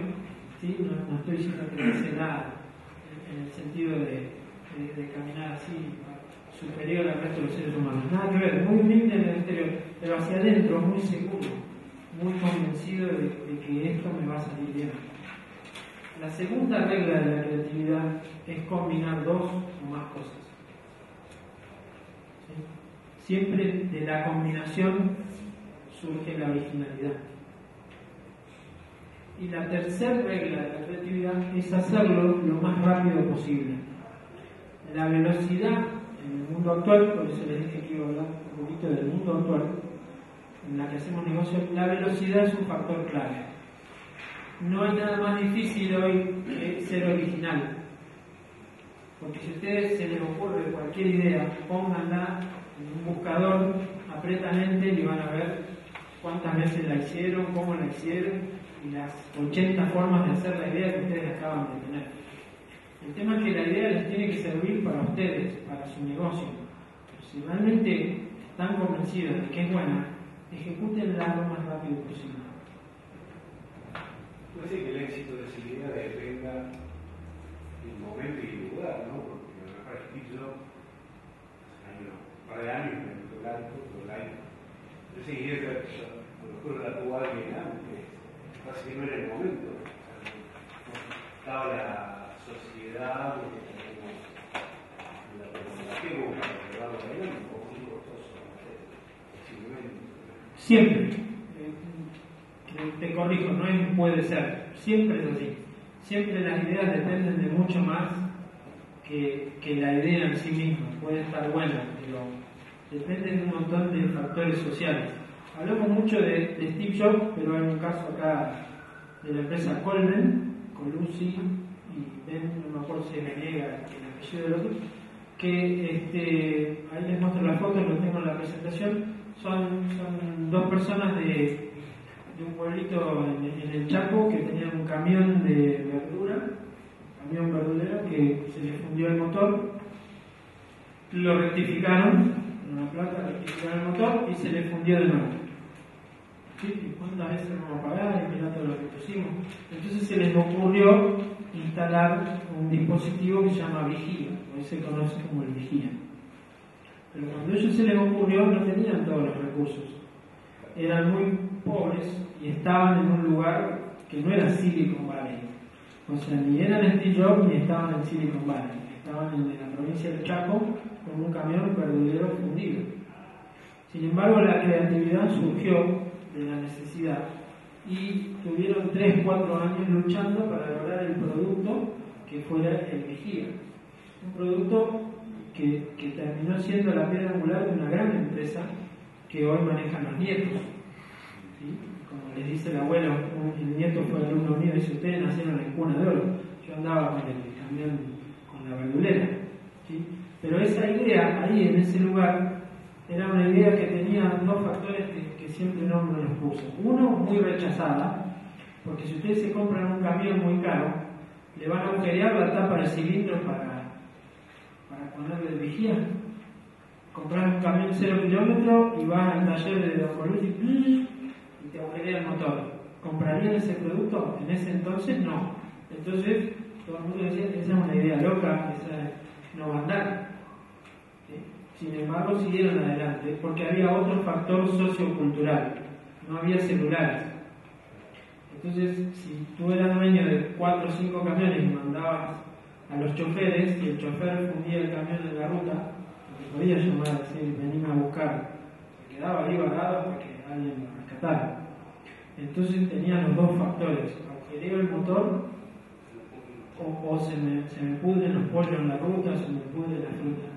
¿Sí? No estoy diciendo creérsela en el sentido de caminar así, superior al resto de los seres humanos. Nada que ver, muy humilde en el exterior, pero hacia adentro, muy seguro, muy convencido de que esto me va a salir bien. La segunda regla de la creatividad es combinar dos o más cosas. ¿Sí? Siempre de la combinación surge la originalidad. Y la tercera regla de la creatividad es hacerlo lo más rápido posible. La velocidad en el mundo actual, por eso les dije que iba a hablar un poquito del mundo actual, en la que hacemos negocios, la velocidad es un factor clave. No hay nada más difícil hoy que ser original. Porque si a ustedes se les ocurre cualquier idea, pónganla en un buscador, apretan Enter y van a ver cuántas veces la hicieron, cómo la hicieron y las 80 formas de hacer la idea que ustedes acaban de tener. El tema es que la idea les tiene que servir para ustedes, para su negocio. Pero si realmente están convencidos de que es buena, ejecútenla lo más rápido posible. Puede ser que el éxito de esa idea dependa del momento y el lugar, ¿no? Porque a lo mejor Steve Jobs, hace un par de años, me inventó el auto, pero esa idea a lo mejor la tuvo alguien antes, pasa que no era el momento. Estaba la sociedad, la tecnología como para llevarlo adelante, un poco muy costoso, simplemente. Siempre. Te corrijo, no es puede ser, siempre es así. Siempre las ideas dependen de mucho más que la idea en sí misma. Puede estar buena, pero depende de un montón de factores sociales. Hablamos mucho de Steve Jobs, pero hay un caso acá de la empresa Colmen, Colucci y Ben, no me acuerdo si es Venega, el apellido del otro, que ahí les muestro las fotos, lo tengo en la presentación. Son dos personas de un pueblito en el Chaco que tenían un camión de verdura, camión verdulero, que se les fundió el motor, lo rectificaron, en una plata rectificaron el motor y se les fundió de nuevo. ¿Sí? ¿Y cuántas veces vamos a pagar? Y mirá todo lo que pusimos. Entonces se les ocurrió instalar un dispositivo que se llama vigía, hoy se conoce como el vigía. Pero cuando a ellos se les ocurrió no tenían todos los recursos, eran muy pobres y estaban en un lugar que no era Silicon Valley. O sea, ni eran Steve Jobs ni estaban en Silicon Valley. Estaban en la provincia del Chaco con un camión verdulero fundido. Sin embargo, la creatividad surgió de la necesidad y tuvieron 3-4 años luchando para lograr el producto que fuera el vigía. Un producto que terminó siendo la piedra angular de una gran empresa que hoy manejan los nietos. ¿Sí? Como les dice el abuelo, el nieto fue alumno mío y dice: ustedes nacieron en cuna de oro. Yo andaba con el camión, con la verdulera. ¿Sí? Pero esa idea, ahí en ese lugar, era una idea que tenía dos factores que siempre no me los puso. Uno, muy rechazada, porque si ustedes se compran un camión muy caro, le van a agujerear la tapa del cilindro para ponerle el vigía. Compras un camión 0 kilómetros y vas al taller de Don Colucci y te agujerea el motor. ¿Comprarían ese producto? En ese entonces no. Entonces todo el mundo decía: esa es una idea loca, esa no va a andar. ¿Sí? Sin embargo siguieron adelante porque había otro factor sociocultural, no había celulares. Entonces, si tú eras dueño de 4 o 5 camiones y mandabas a los choferes, y el chofer fundía el camión en la ruta, te podía llamar a decir: venime a buscar, se quedaba ahí varado hasta que alguien lo rescatara. Entonces tenía los dos factores: agujereo el motor, o se me pudren los pollos en la ruta, se me pudre la fruta.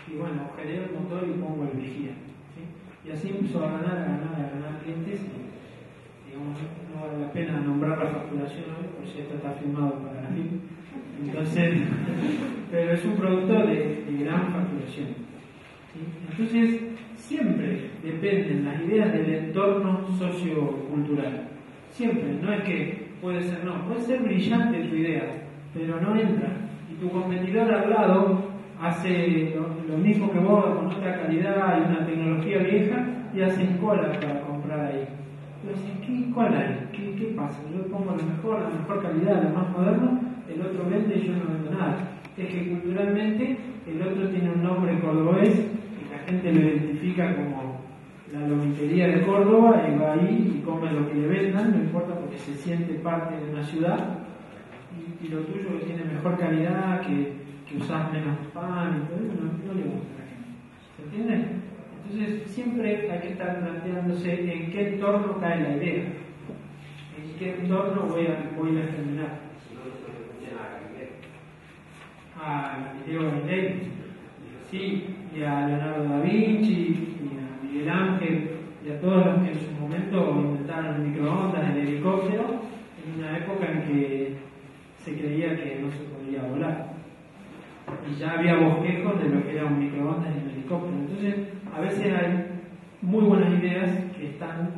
Y bueno, agujereo el motor y pongo el vigía. ¿Sí? Y así empezó a ganar clientes. Y digamos, no vale la pena nombrar la facturación hoy, por si esto está firmado para la FIP. Entonces, pero es un producto de gran facturación. ¿Sí? Entonces, siempre dependen las ideas del entorno sociocultural. Siempre, no es que puede ser brillante tu idea, pero no entra. Y tu competidor al lado hace lo mismo que vos, con otra calidad y una tecnología vieja, y hacen cola para comprar ahí. Entonces, ¿qué cola hay? ¿Qué pasa? Yo pongo lo mejor, la mejor calidad, lo más moderno, el otro vende y yo no vendo nada. Es que culturalmente el otro tiene un nombre cordobés y la gente lo identifica como la lomitería de Córdoba, y va ahí y come lo que le vendan, no importa, porque se siente parte de una ciudad, y lo tuyo que tiene mejor calidad, que usas menos pan y todo eso, no le gusta a la gente. ¿Se entiende? Entonces siempre hay que estar planteándose en qué entorno cae la idea, en qué entorno voy a terminar. A Galileo Galilei, sí, y a Leonardo da Vinci, y a Miguel Ángel, y a todos los que en su momento inventaron el microondas, el helicóptero, en una época en que se creía que no se podía volar. Y ya había bosquejos de lo que era un microondas y un helicóptero. Entonces, a veces hay muy buenas ideas que están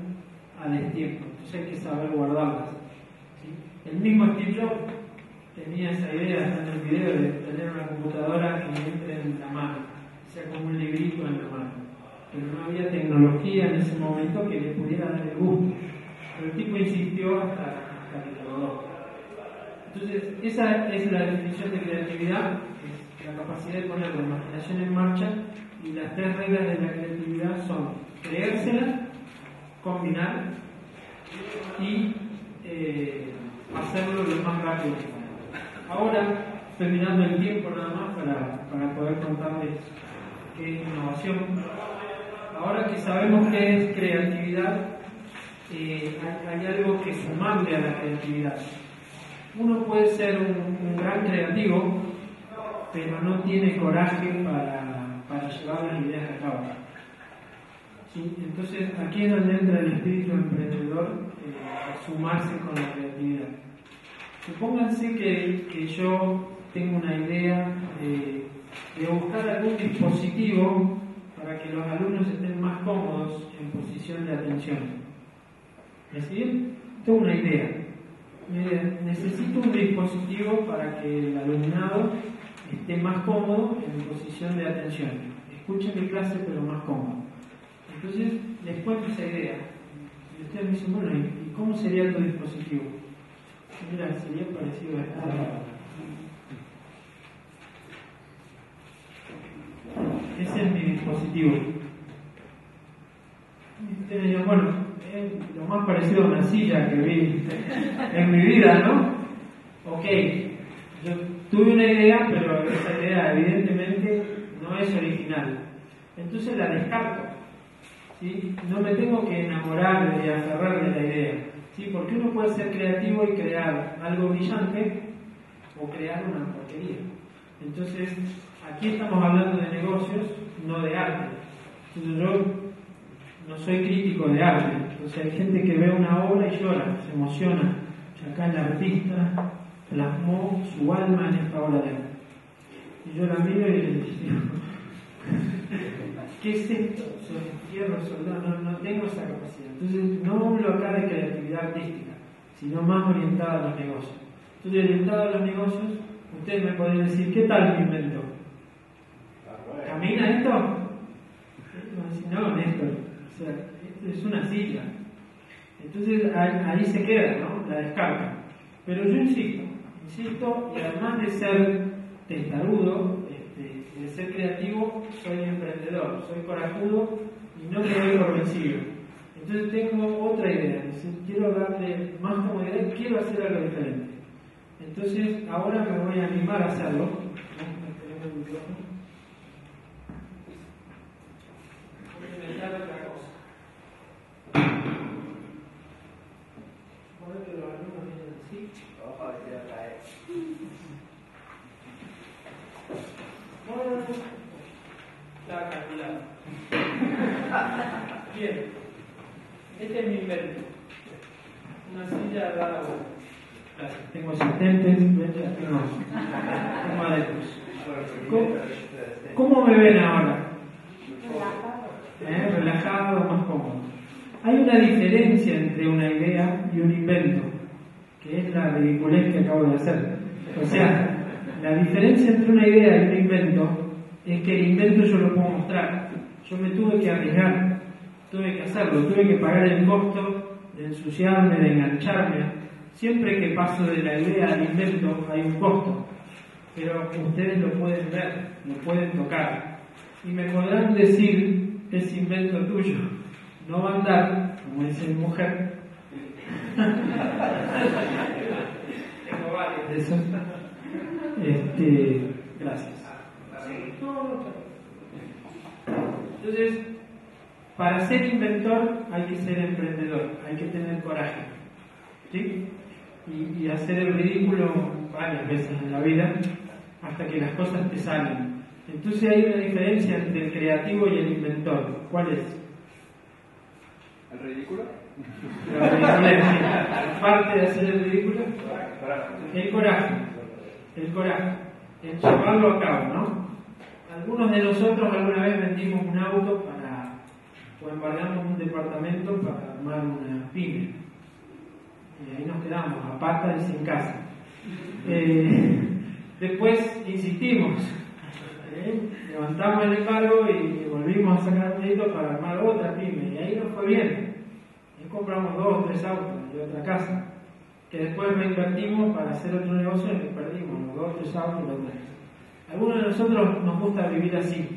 a destiempo, entonces hay que saber guardarlas. ¿Sí? El mismo Steve Jobs tenía esa idea, está en el video, de tener una computadora que entre en la mano, sea como un librito en la mano. Pero no había tecnología en ese momento que le pudiera dar el gusto. Pero el tipo insistió hasta que lo logró. Entonces, esa es la definición de creatividad, es la capacidad de poner la imaginación en marcha, y las 3 reglas de la creatividad son creérsela, combinar y hacerlo lo más rápido que pueda. Ahora, terminando el tiempo nada más para poder contarles qué es innovación. Ahora que sabemos qué es creatividad, hay algo que sumarle a la creatividad. Uno puede ser un gran creativo, pero no tiene coraje para llevar las ideas a cabo. ¿Sí? Entonces, aquí es donde entra el espíritu emprendedor, sumarse con la creatividad. Supónganse que yo tengo una idea de buscar algún dispositivo para que los alumnos estén más cómodos en posición de atención. ¿Me siguen? Tengo una idea. Necesito un dispositivo para que el alumnado esté más cómodo en posición de atención. Escuchen mi clase, pero más cómodo. Entonces, les cuento esa idea. Y ustedes me dicen: bueno, ¿y cómo sería tu dispositivo? Mira, sería parecido a esta. Ese es mi dispositivo. Y ustedes dirán: bueno, es lo más parecido a una silla que vi en mi vida, ¿no? Ok, yo tuve una idea, pero esa idea evidentemente no es original. Entonces la descarto. ¿Sí? No me tengo que enamorar y aferrar de la idea. ¿Sí? Porque uno puede ser creativo y crear algo brillante, o crear una porquería. Entonces, aquí estamos hablando de negocios, no de arte. Entonces yo no soy crítico de arte. Entonces hay gente que ve una obra y llora, se emociona. Y acá el artista plasmó su alma en esta obra de arte. Y yo la miro y le digo, ¿qué es esto? Soy fierro, soldado, no tengo esa capacidad. Entonces no hablo acá de creatividad artística, sino más orientada a los negocios. Entonces, orientado a los negocios, ustedes me pueden decir, ¿qué tal mi invento? ¿Camina esto? No, Néstor, o sea, esto es una silla. Entonces ahí se queda, ¿no? La descarga. Pero yo insisto, y además de ser testarudo, de ser creativo, soy emprendedor, soy corajudo y no me doy por vencido. Entonces tengo otra idea, es decir, quiero darle más comodidad, quiero hacer algo diferente. Entonces ahora me voy a animar a hacerlo. Voy a inventar otra cosa. Ahora que los alumnos vienen así. Ojo, que se va a caer. No. Está calculado. Bien. Este es mi invento. Una silla dada vuelta. Gracias. Tengo asistentes, tengo adeptos. ¿Cómo me ven ahora? Relajado, más cómodo. Hay una diferencia entre una idea y un invento, que es la ridiculez que acabo de hacer. O sea, la diferencia entre una idea y un invento es que el invento yo lo puedo mostrar. Yo me tuve que arriesgar, tuve que hacerlo, tuve que pagar el costo de ensuciarme, de engancharme. Siempre que paso de la idea al invento hay un costo, pero ustedes lo pueden ver, lo pueden tocar. Y me podrán decir, es invento tuyo, no va a andar, como dice mi mujer. Tengo varios de esos. Gracias. Entonces, para ser inventor hay que ser emprendedor, hay que tener coraje, ¿sí? Y hacer el ridículo varias veces en la vida hasta que las cosas te salen. Entonces hay una diferencia entre el creativo y el inventor. ¿Cuál es? ¿El ridículo? La ridiculez. Parte de hacer el ridículo, el coraje, el llevarlo a cabo, ¿no? Algunos de nosotros alguna vez vendimos un auto o embargamos un departamento para armar una pyme. Y ahí nos quedamos a pata y sin casa. Después insistimos, levantamos el embargo y volvimos a sacar un crédito para armar otra pyme. Y ahí nos fue bien. Ahí compramos 2 o 3 autos y otra casa, que después reinvertimos para hacer otro negocio y perdimos los 2 o 3 autos y la otra casa. Algunos de nosotros nos gusta vivir así.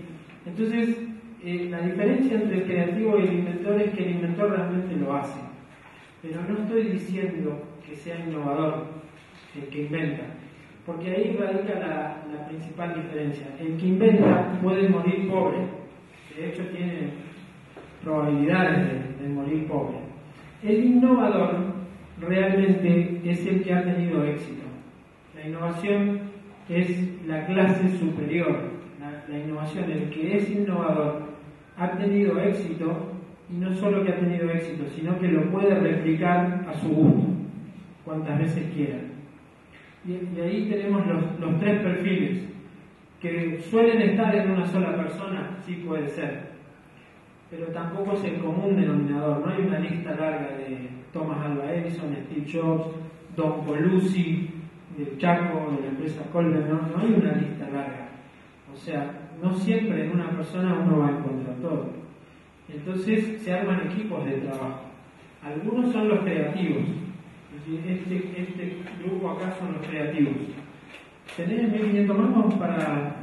Entonces, la diferencia entre el creativo y el inventor es que el inventor realmente lo hace. Pero no estoy diciendo que sea innovador el que inventa, porque ahí radica la principal diferencia. El que inventa puede morir pobre, de hecho tiene probabilidades de morir pobre. El innovador realmente es el que ha tenido éxito. La innovación es la clase superior. La innovación, el que es innovador, ha tenido éxito. Y no solo que ha tenido éxito, sino que lo puede replicar a su gusto, cuantas veces quiera. Y ahí tenemos los 3 perfiles, que suelen estar en una sola persona, sí puede ser, pero tampoco es el común denominador. No hay una lista larga de Thomas Alva Edison, Steve Jobs, Don Colucci, del Chaco, de la empresa Colbert, no hay una lista larga. O sea, no siempre en una persona uno va a encontrar todo. Entonces se arman equipos de trabajo. Algunos son los creativos. Este grupo acá son los creativos. ¿Tenés 1500 mangos para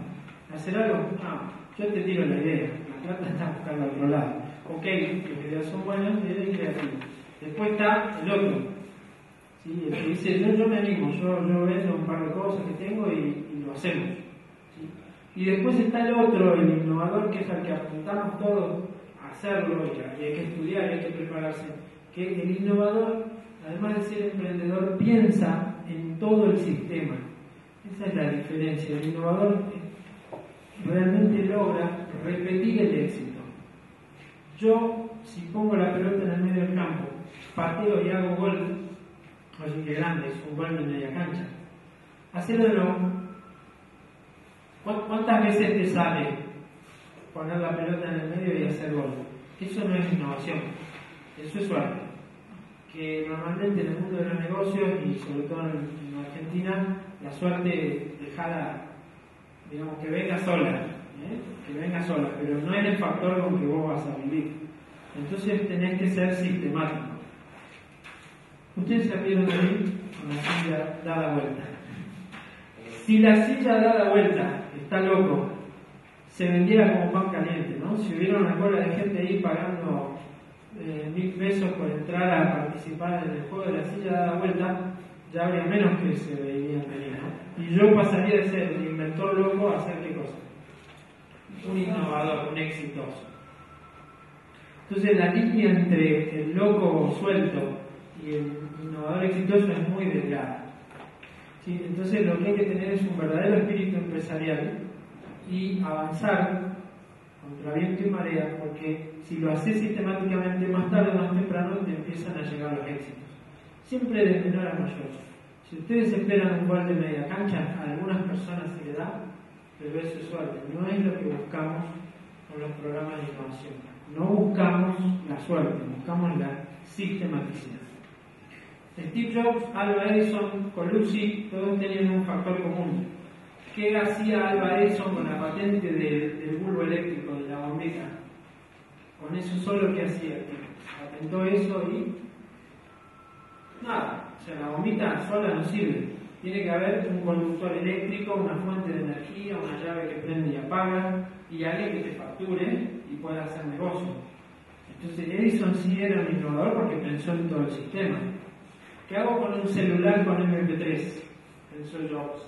hacer algo? No, yo te tiro la idea. La plata está buscando al otro lado. Ok, las ideas son buenas, eres creativo. Después está el otro. ¿Sí? El que dice, yo me animo, yo vendo un par de cosas que tengo y lo hacemos. ¿Sí? Y después está el otro, el innovador, que es al que apuntamos todos hacerlo y hay que estudiar, hay que prepararse. Que el innovador, además de ser emprendedor, piensa en todo el sistema. Esa es la diferencia. El innovador realmente logra repetir el éxito. Yo, si pongo la pelota en el medio del campo, pateo y hago gol, oye, que grande, es un gol de media cancha. Hacerlo no. ¿Cuántas veces te sale poner la pelota en el medio y hacer gol? Eso no es innovación, eso es suerte. Que normalmente en el mundo de los negocios y sobre todo en Argentina, la suerte dejada, digamos, que venga sola, que venga sola, pero no es el factor con que vos vas a vivir. Entonces tenés que ser sistemático. Ustedes se vieron a mí con la silla dada vuelta. Si la silla dada vuelta, está loco, se vendiera como pan caliente, ¿no? Si hubiera una cola de gente ahí pagando 1.000 pesos por entrar a participar en el juego de la silla dada vuelta, ya habría menos que se veían venir, ¿no? Y yo pasaría de ser un inventor loco a ser ¿qué cosa? Un innovador, un exitoso. Entonces la línea entre el loco suelto y el innovador exitoso es muy delgada. ¿Sí? Entonces lo que hay que tener es un verdadero espíritu empresarial y avanzar contra viento y marea, porque si lo haces sistemáticamente, más tarde o más temprano te empiezan a llegar los éxitos. Siempre de menor a mayor. Si ustedes esperan un gol de media cancha, a algunas personas se le da, pero eso es suerte. No es lo que buscamos con los programas de innovación. No buscamos la suerte, buscamos la sistematicidad. Steve Jobs, Alva Edison, Colucci, todos tenían un factor común. ¿Qué hacía Alva Edison con la patente del bulbo eléctrico, de la bombita? Con eso solo, ¿qué hacía? Patentó eso y nada. O sea, la bombita sola no sirve. Tiene que haber un conductor eléctrico, una fuente de energía, una llave que prende y apaga, y alguien que te facture y pueda hacer negocio. Entonces Edison sí era un innovador porque pensó en todo el sistema. ¿Qué hago con un celular con MP3? Pensó Jobs.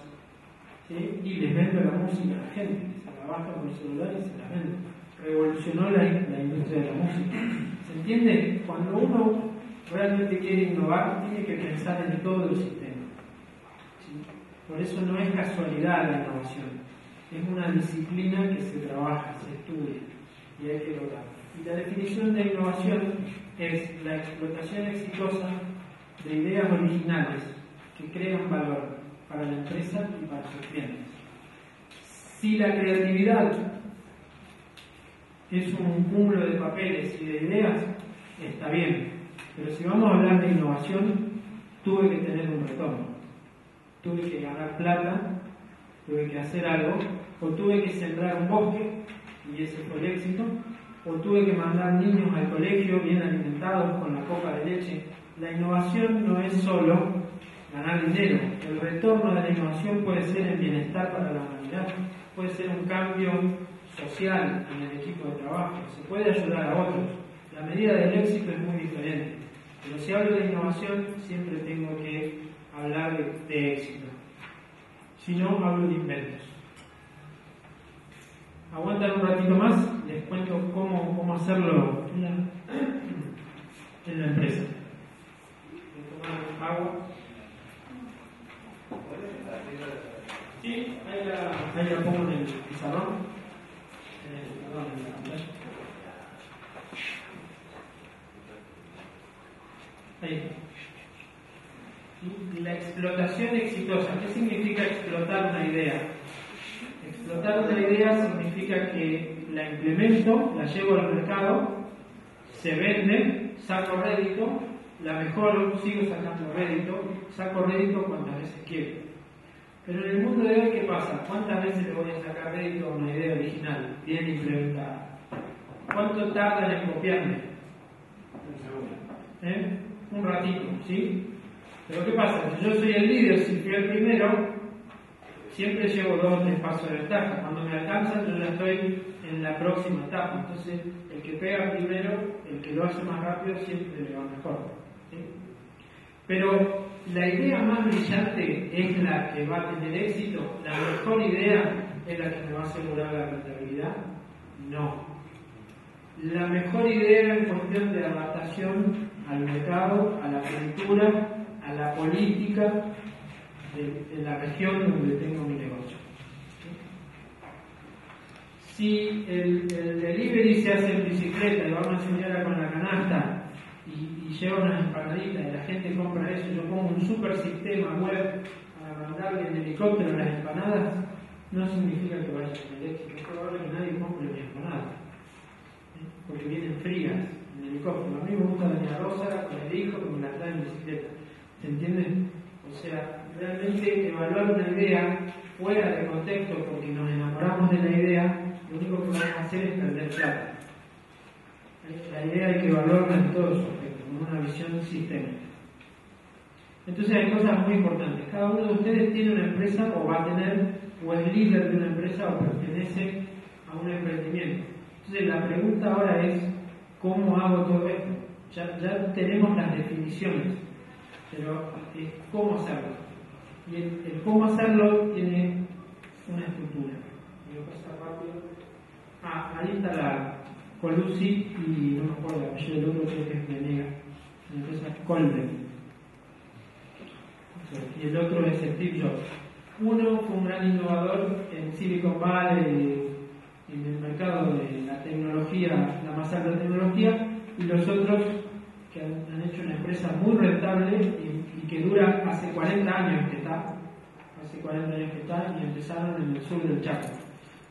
¿Sí? Y les vendo la música a la gente, se la baja con el celular y se la vende. Revolucionó la industria de la música. ¿Se entiende? Cuando uno realmente quiere innovar, tiene que pensar en todo el sistema. ¿Sí? Por eso no es casualidad la innovación, es una disciplina que se trabaja, se estudia y hay que lograrlo. Y la definición de innovación es la explotación exitosa de ideas originales que crean valor para la empresa y para sus clientes. Si la creatividad es un cúmulo de papeles y de ideas, está bien, pero si vamos a hablar de innovación, tuve que tener un retorno, tuve que ganar plata, tuve que hacer algo, o tuve que sembrar un bosque, y ese fue el éxito, o tuve que mandar niños al colegio bien alimentados con la copa de leche. La innovación no es solo ganar dinero. El retorno de la innovación puede ser el bienestar para la humanidad, puede ser un cambio social en el equipo de trabajo, se puede ayudar a otros. La medida del éxito es muy diferente. Pero si hablo de innovación, siempre tengo que hablar de éxito. Si no, hablo de inventos. Aguantan un ratito más, les cuento cómo hacerlo en la empresa. Agua. Sí, ahí la pongo en el pizarrón. Ahí. La explotación exitosa. ¿Qué significa explotar una idea? Explotar una idea significa que la implemento, la llevo al mercado, se vende, saco rédito, la mejoro, sigo sacando rédito, saco rédito cuantas veces quiero. Pero en el mundo de hoy, ¿qué pasa? ¿Cuántas veces le voy a sacar rédito a una idea original, bien implementada? ¿Cuánto tardan en copiarme? Un ratito, ¿sí? Pero ¿qué pasa? Si yo soy el líder, si fui el primero, siempre llevo 2 o 3 pasos de ventaja. Cuando me alcanzan, yo ya estoy en la próxima etapa. Entonces, el que pega primero, el que lo hace más rápido, siempre le va mejor. ¿Sí? Pero la idea más brillante es la que va a tener éxito. La mejor idea es la que me va a asegurar la rentabilidad. No. La mejor idea en cuestión de adaptación al mercado, a la cultura, a la política, de la región donde tengo mi negocio. Si el delivery se hace en bicicleta y va una señora con la canasta y lleva unas empanaditas y la gente compra eso, yo pongo un super sistema web para mandarle en helicóptero las empanadas, no significa que vaya a tener éxito. Es probable que nadie compre mi empanada, porque vienen frías en el helicóptero. A mí me gusta doña Rosa con el hijo que me la trae en bicicleta. ¿Se entiende? O sea, realmente evaluar una idea fuera de contexto porque nos enamoramos de la idea, lo único que vamos a hacer es perder plata. La idea hay que evaluarla en todos sus aspectos, con una visión sistémica. Entonces hay cosas muy importantes. Cada uno de ustedes tiene una empresa o va a tener, o es líder de una empresa o pertenece a un emprendimiento. Entonces la pregunta ahora es, ¿cómo hago todo esto? Ya tenemos las definiciones, pero ¿cómo hacerlo? Y el cómo hacerlo tiene una estructura. Voy a pasar rápido. Ahí está la Colucci y no me acuerdo el apellido del otro, creo que es Menega, la empresa Colbert. Y el otro es Steve Jobs. Uno fue un gran innovador en Silicon Valley, en el mercado de la tecnología, la más alta tecnología, y los otros que han hecho una empresa muy rentable y que dura hace 40 años que está, y empezaron en el sur del Chaco.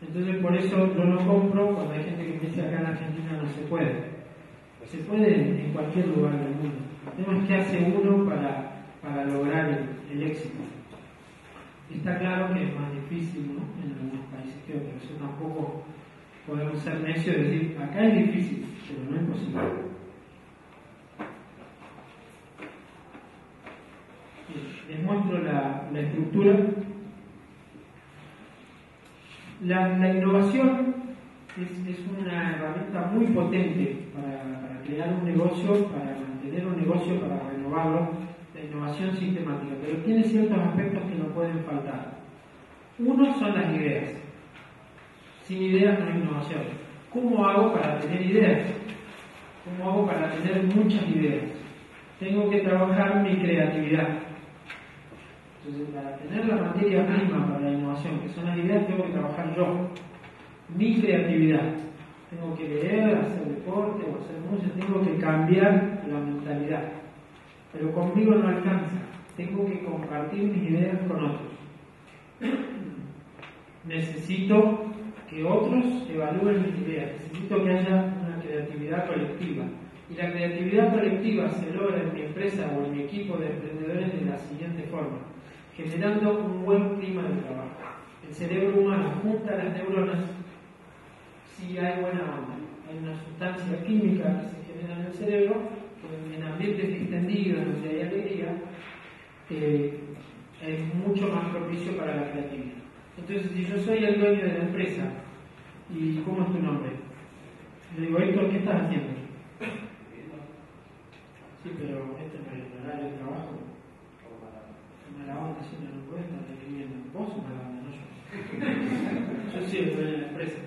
Entonces por eso yo no compro cuando hay gente que me dice acá en Argentina no se puede. Se puede en cualquier lugar del mundo. El tema es qué hace uno para lograr el éxito. Está claro que es más difícil, ¿no?, en algunos países que otros. Eso tampoco podemos ser necios y decir, acá es difícil, pero no es posible. Les muestro la estructura. La innovación es una herramienta muy potente para crear un negocio, para mantener un negocio, para renovarlo. La innovación sistemática, pero tiene ciertos aspectos que no pueden faltar. Uno son las ideas. Sin ideas no hay innovación. ¿Cómo hago para tener ideas? ¿Cómo hago para tener muchas ideas? Tengo que trabajar mi creatividad. Entonces, para tener la materia prima para la innovación, que son las ideas, tengo que trabajar yo. Mi creatividad. Tengo que leer, hacer deporte o hacer música, tengo que cambiar la mentalidad. Pero conmigo no alcanza. Tengo que compartir mis ideas con otros. Necesito que otros evalúen mis ideas. Necesito que haya una creatividad colectiva. Y la creatividad colectiva se logra en mi empresa o en mi equipo de emprendedores de la siguiente forma: generando un buen clima de trabajo. El cerebro humano junta las neuronas si hay buena onda. Hay una sustancia química que se genera en el cerebro, en ambientes extendidos donde hay alegría, es mucho más propicio para la creatividad. Entonces, si yo soy el dueño de la empresa, ¿y cómo es tu nombre? Le digo, Héctor, ¿qué estás haciendo? Sí, pero este no es el horario de trabajo. Mala onda, si no puede estar escribiendo. Vos sos mala onda, no yo. Yo sí el dueño de la empresa.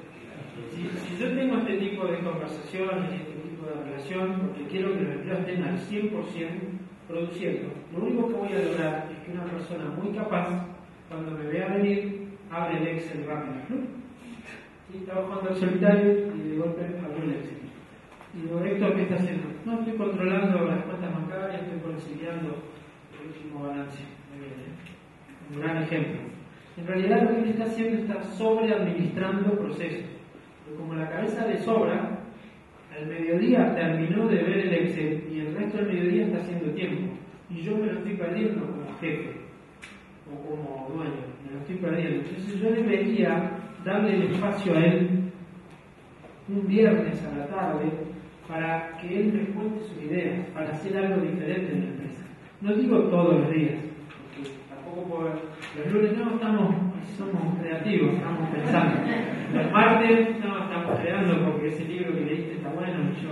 Si yo tengo este tipo de conversaciones, este tipo de relación, porque quiero que los empleados estén al 100% produciendo, lo único que voy a lograr es que una persona muy capaz, cuando me vea venir, abre el Excel rápido. ¿Sí? Estaba jugando al solitario y de golpe abre el Excel. Y digo, Héctor, ¿qué está haciendo? No, estoy controlando las cuentas bancarias, estoy conciliando el último balance. Muy bien, ¿eh? Un gran ejemplo. En realidad lo que él está haciendo está sobreadministrando procesos. Pero como la cabeza le sobra, al mediodía terminó de ver el Excel y el resto del mediodía está haciendo tiempo. Y yo me lo estoy perdiendo como jefe o como dueño, me lo estoy perdiendo. Entonces yo debería darle el espacio a él un viernes a la tarde para que él me cuente sus ideas, para hacer algo diferente en la empresa. No digo todos los días, porque tampoco puedo. Los lunes no somos creativos, estamos pensando. Los martes no estamos creando porque ese libro que leíste está bueno y yo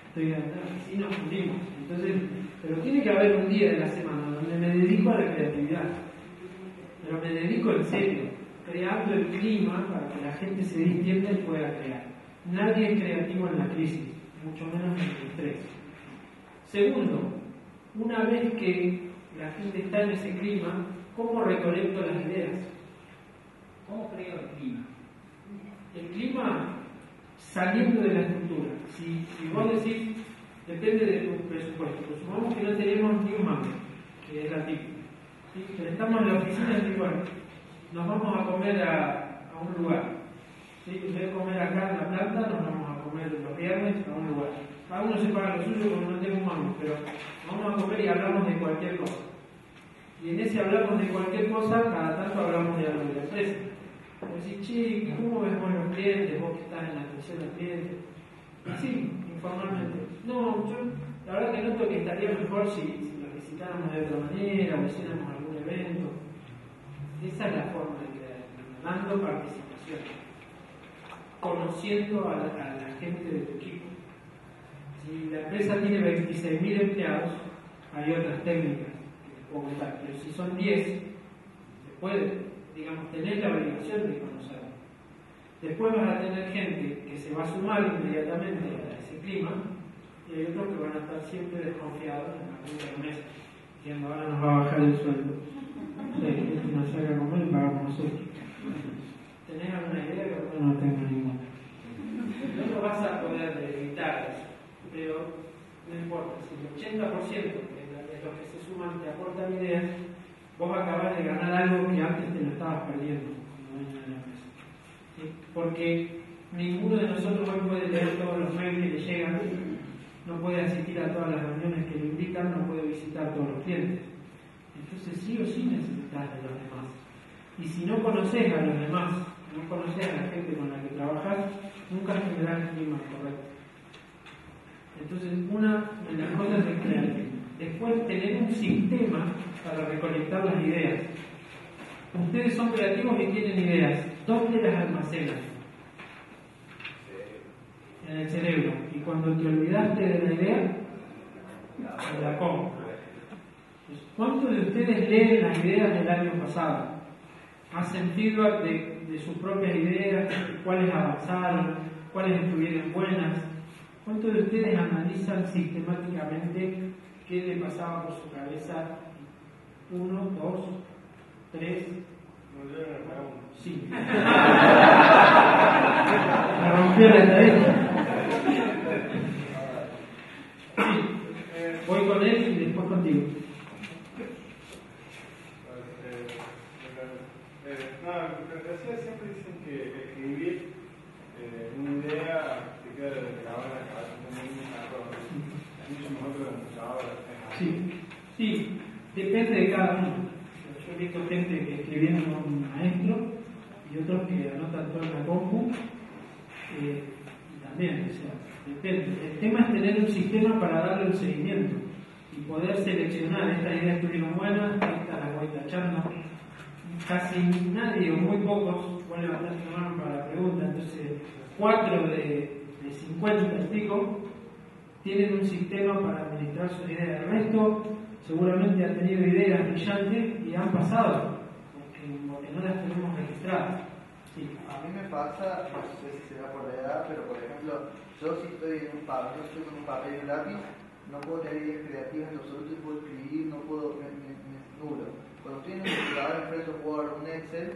estoy así nos fundimos. Entonces, pero tiene que haber un día de la semana donde me dedico a la creatividad, pero me dedico en serio, creando el clima para que la gente se distienda y pueda crear. Nadie es creativo en la crisis, mucho menos en el estrés. Segundo, una vez que la gente está en ese clima, ¿cómo recolecto las ideas? ¿Cómo creo el clima? El clima saliendo de la estructura. Si vos decís, depende de tu presupuesto. Pero supongamos que no tenemos ni un mango, que es la típica. ¿Sí? Pero estamos en la oficina individual. Nos vamos a comer a un lugar. ¿Sí? En vez de comer acá en la planta, nos vamos a comer los viernes a un lugar. Cada uno se paga lo suyo porque no tengo un mango, pero vamos a comer y hablamos de cualquier cosa. Y en ese hablamos de cualquier cosa, cada tanto hablamos de algo de la empresa. Como decir, che, ¿cómo ves vos los clientes? Vos que estás en la atención al cliente. Y sí, informalmente. No, yo la verdad que noto que estaría mejor si lo visitáramos de otra manera o hiciéramos algún evento. Esa es la forma de crear, dando participación, conociendo a la gente de tu equipo. Si la empresa tiene 26.000 empleados, hay otras técnicas que te puedo contar, pero si son 10, después, digamos, tenés la obligación de conocerlo. Después vas a tener gente que se va a sumar inmediatamente a ese clima, y hay otros que van a estar siempre desconfiados en la punta de la mesa, diciendo ahora nos va a bajar el sueldo. Que nos salga a comer y pagamos nosotros. ¿Tenés alguna idea? Yo no tengo ninguna. No lo vas a poder evitar eso, pero no importa. Si el 80% de los que se suman te aportan ideas, vos acabás de ganar algo que antes te lo estabas perdiendo como dueño de la empresa. ¿Sí? Porque ninguno de nosotros hoy puede leer todos los mails que le llegan, no puede asistir a todas las reuniones que le invitan, no puede visitar a todos los clientes. Entonces sí o sí necesitas de los demás. Y si no conoces a los demás, no conoces a la gente con la que trabajas, nunca tendrás el clima correcto. Entonces una de las cosas es crear. Después tener un sistema para recolectar las ideas. Ustedes son creativos y tienen ideas. ¿Dónde las almacenan? En el cerebro. Y cuando te olvidaste de la idea, la compras. ¿Cuántos de ustedes leen las ideas del año pasado? ¿Hacen feedback de sus propias ideas? ¿Cuáles avanzaron? ¿Cuáles estuvieron buenas? ¿Cuántos de ustedes analizan sistemáticamente qué le pasaba por su cabeza? 1, 2, 3. Sí. Me rompió la cabeza. Voy con él y después contigo. Siempre dicen que escribir una idea te queda grabada en la cabeza, mucho mejor que la computadora. Sí, depende de cada uno. Yo he visto gente que escribiendo un maestro y otros que anotan todo en la compu. Y también, o sea, depende. El tema es tener un sistema para darle un seguimiento y poder seleccionar estas ideas estuvieron buenas, estas las voy tachando. Casi nadie o muy pocos, voy a levantar la mano para la pregunta, entonces 4 de 50 y pico tienen un sistema para administrar sus ideas. El resto seguramente han tenido ideas brillantes y han pasado, porque no las tenemos registradas. Sí. A mí me pasa, no sé si será por la edad, pero por ejemplo, yo si estoy en un papel, yo estoy con un papel y un lápiz, no puedo tener ideas creativas en absoluto y puedo escribir, no puedo, me nulo. Cuando estoy en un computador, enfrente a Word o un Excel,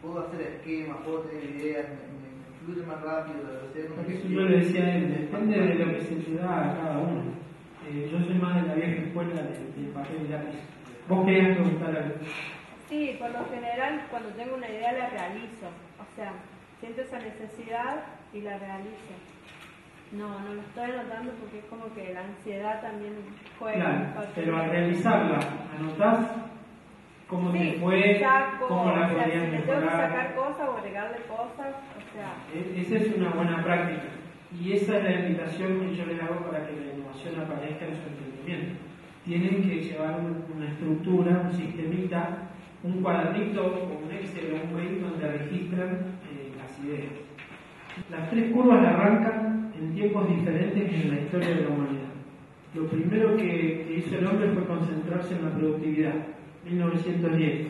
puedo hacer esquemas, puedo tener ideas, me fluye más rápido. Eso yo le decía a él, depende de lo que se te da a cada uno. Yo soy más de la vieja escuela del papel y lápiz. ¿Vos querías preguntar algo? Sí, por lo general, cuando tengo una idea la realizo. O sea, siento esa necesidad y la realizo. No lo estoy anotando porque es como que la ansiedad también juega. Claro, pero al realizarla, ¿anotás cómo sí, te fue? Saco, ¿Cómo la podías si me tengo que mejorar? sacar cosas o agregarle cosas, o sea... Esa es una buena práctica. Y esa es la invitación que yo les hago para que la innovación aparezca en su emprendimiento. Tienen que llevar una estructura, un sistemita, un cuadernito o un Excel o un mail donde registran las ideas. Las 3 curvas arrancan en tiempos diferentes en la historia de la humanidad. Lo primero que hizo el hombre fue concentrarse en la productividad. 1910,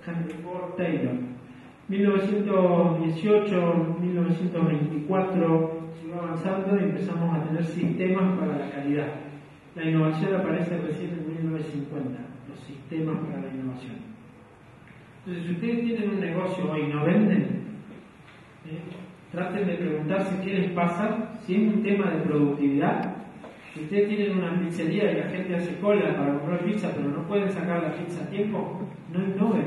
Henry Ford Taylor. 1918, 1924, siguió avanzando y empezamos a tener sistemas para la calidad. La innovación aparece recién en 1950, los sistemas para la innovación. Entonces, si ustedes tienen un negocio hoy y no venden, traten de preguntarse qué les pasa, si es un tema de productividad. Si ustedes tienen una pizzería y la gente hace cola para comprar pizza, pero no pueden sacar la pizza a tiempo, no innoven.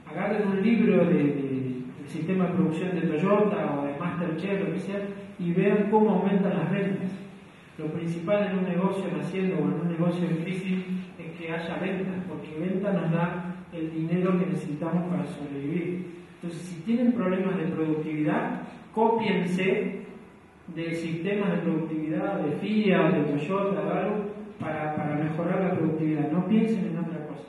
Agarren un libro del sistema de producción de Toyota o de Masterchef, lo que sea, y vean cómo aumentan las ventas. Lo principal en un negocio naciendo o en un negocio en crisis es que haya ventas, porque venta nos da el dinero que necesitamos para sobrevivir. Entonces, si tienen problemas de productividad, cópiense de sistemas de productividad de FIA o de Toyota o algo para mejorar la productividad. No piensen en otra cosa.